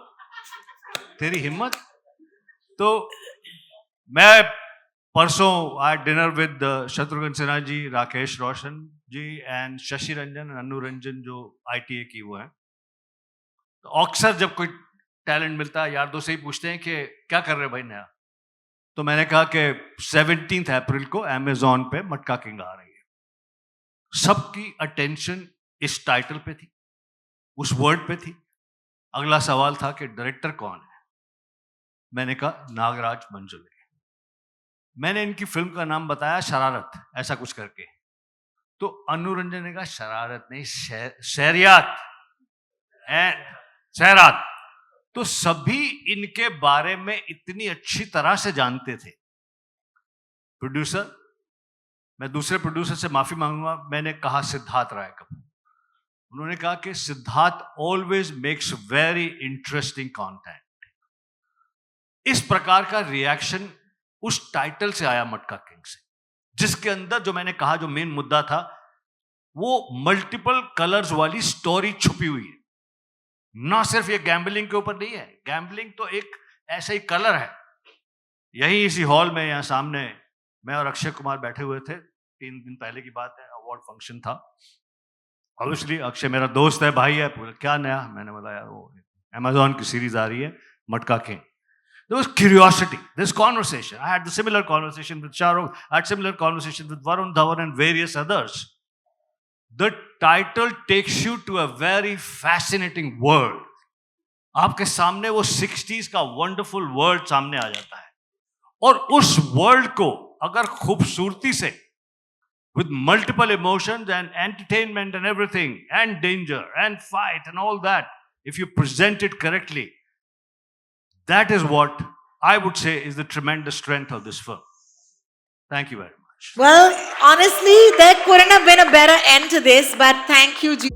तेरी हिम्मत. तो मैं परसों आई dinner with Shatrughan Sinha ji, Rakesh Roshan ji and Shashi Ranjan, Anu Ranjan जो ITA की वो है. तो अक्सर जब कोई टैलेंट मिलता है, यार दोस्त से ही पूछते हैं कि क्या कर रहे भाई नया. तो मैंने कहा कि 17 अप्रैल को अमेजॉन पे मटका किंग आ रही है. सबकी अटेंशन इस टाइटल पे थी, उस वर्ड पे थी. अगला सवाल था कि डायरेक्टर कौन है. मैंने कहा नागराज मंजुले. मैंने इनकी फिल्म का नाम बताया शरारत, ऐसा कुछ करके. तो अनु रंजन ने कहा शरारत नहीं, शहरियात, शहरात. तो सभी इनके बारे में इतनी अच्छी तरह से जानते थे. प्रोड्यूसर, मैं दूसरे प्रोड्यूसर से माफी मांगूंगा, मैंने कहा सिद्धार्थ राय कपूर. उन्होंने कहा कि Siddharth always makes very interesting content. इस प्रकार का रिएक्शन उस टाइटल से आया मटका किंग से, जिसके अंदर जो मैंने कहा जो मेन मुद्दा था, वो मल्टीपल कलर्स वाली स्टोरी छुपी हुई है. ना सिर्फ ये गैम्बलिंग के ऊपर नहीं है. गैम्बलिंग तो एक ऐसा ही कलर है. यही इसी हॉल में यहाँ सामने मैं और अक्षय कुमार बैठे हुए थे. 3 दिन पहले की बात है, अवार्ड फंक्शन था. ऑब्वियसली अक्षय मेरा दोस्त है, भाई है. क्या नया? मैंने बोला यार वो अमेजॉन की सीरीज आ रही है मटका king. There was curiosity. This conversation. I had the similar conversation with Shahrukh. I had similar conversation with Varun Dhawan and various others. The title takes you to a very fascinating world. आपके सामने वो 60s का wonderful world सामने आ जाता है. और उस world को अगर खूबसूरती से, with multiple emotions and entertainment and everything, and danger and fight and all that, if you present it correctly, that is what I would say is the tremendous strength of this film. Thank you very much. Well, honestly, there couldn't have been a better end to this, but thank you, G.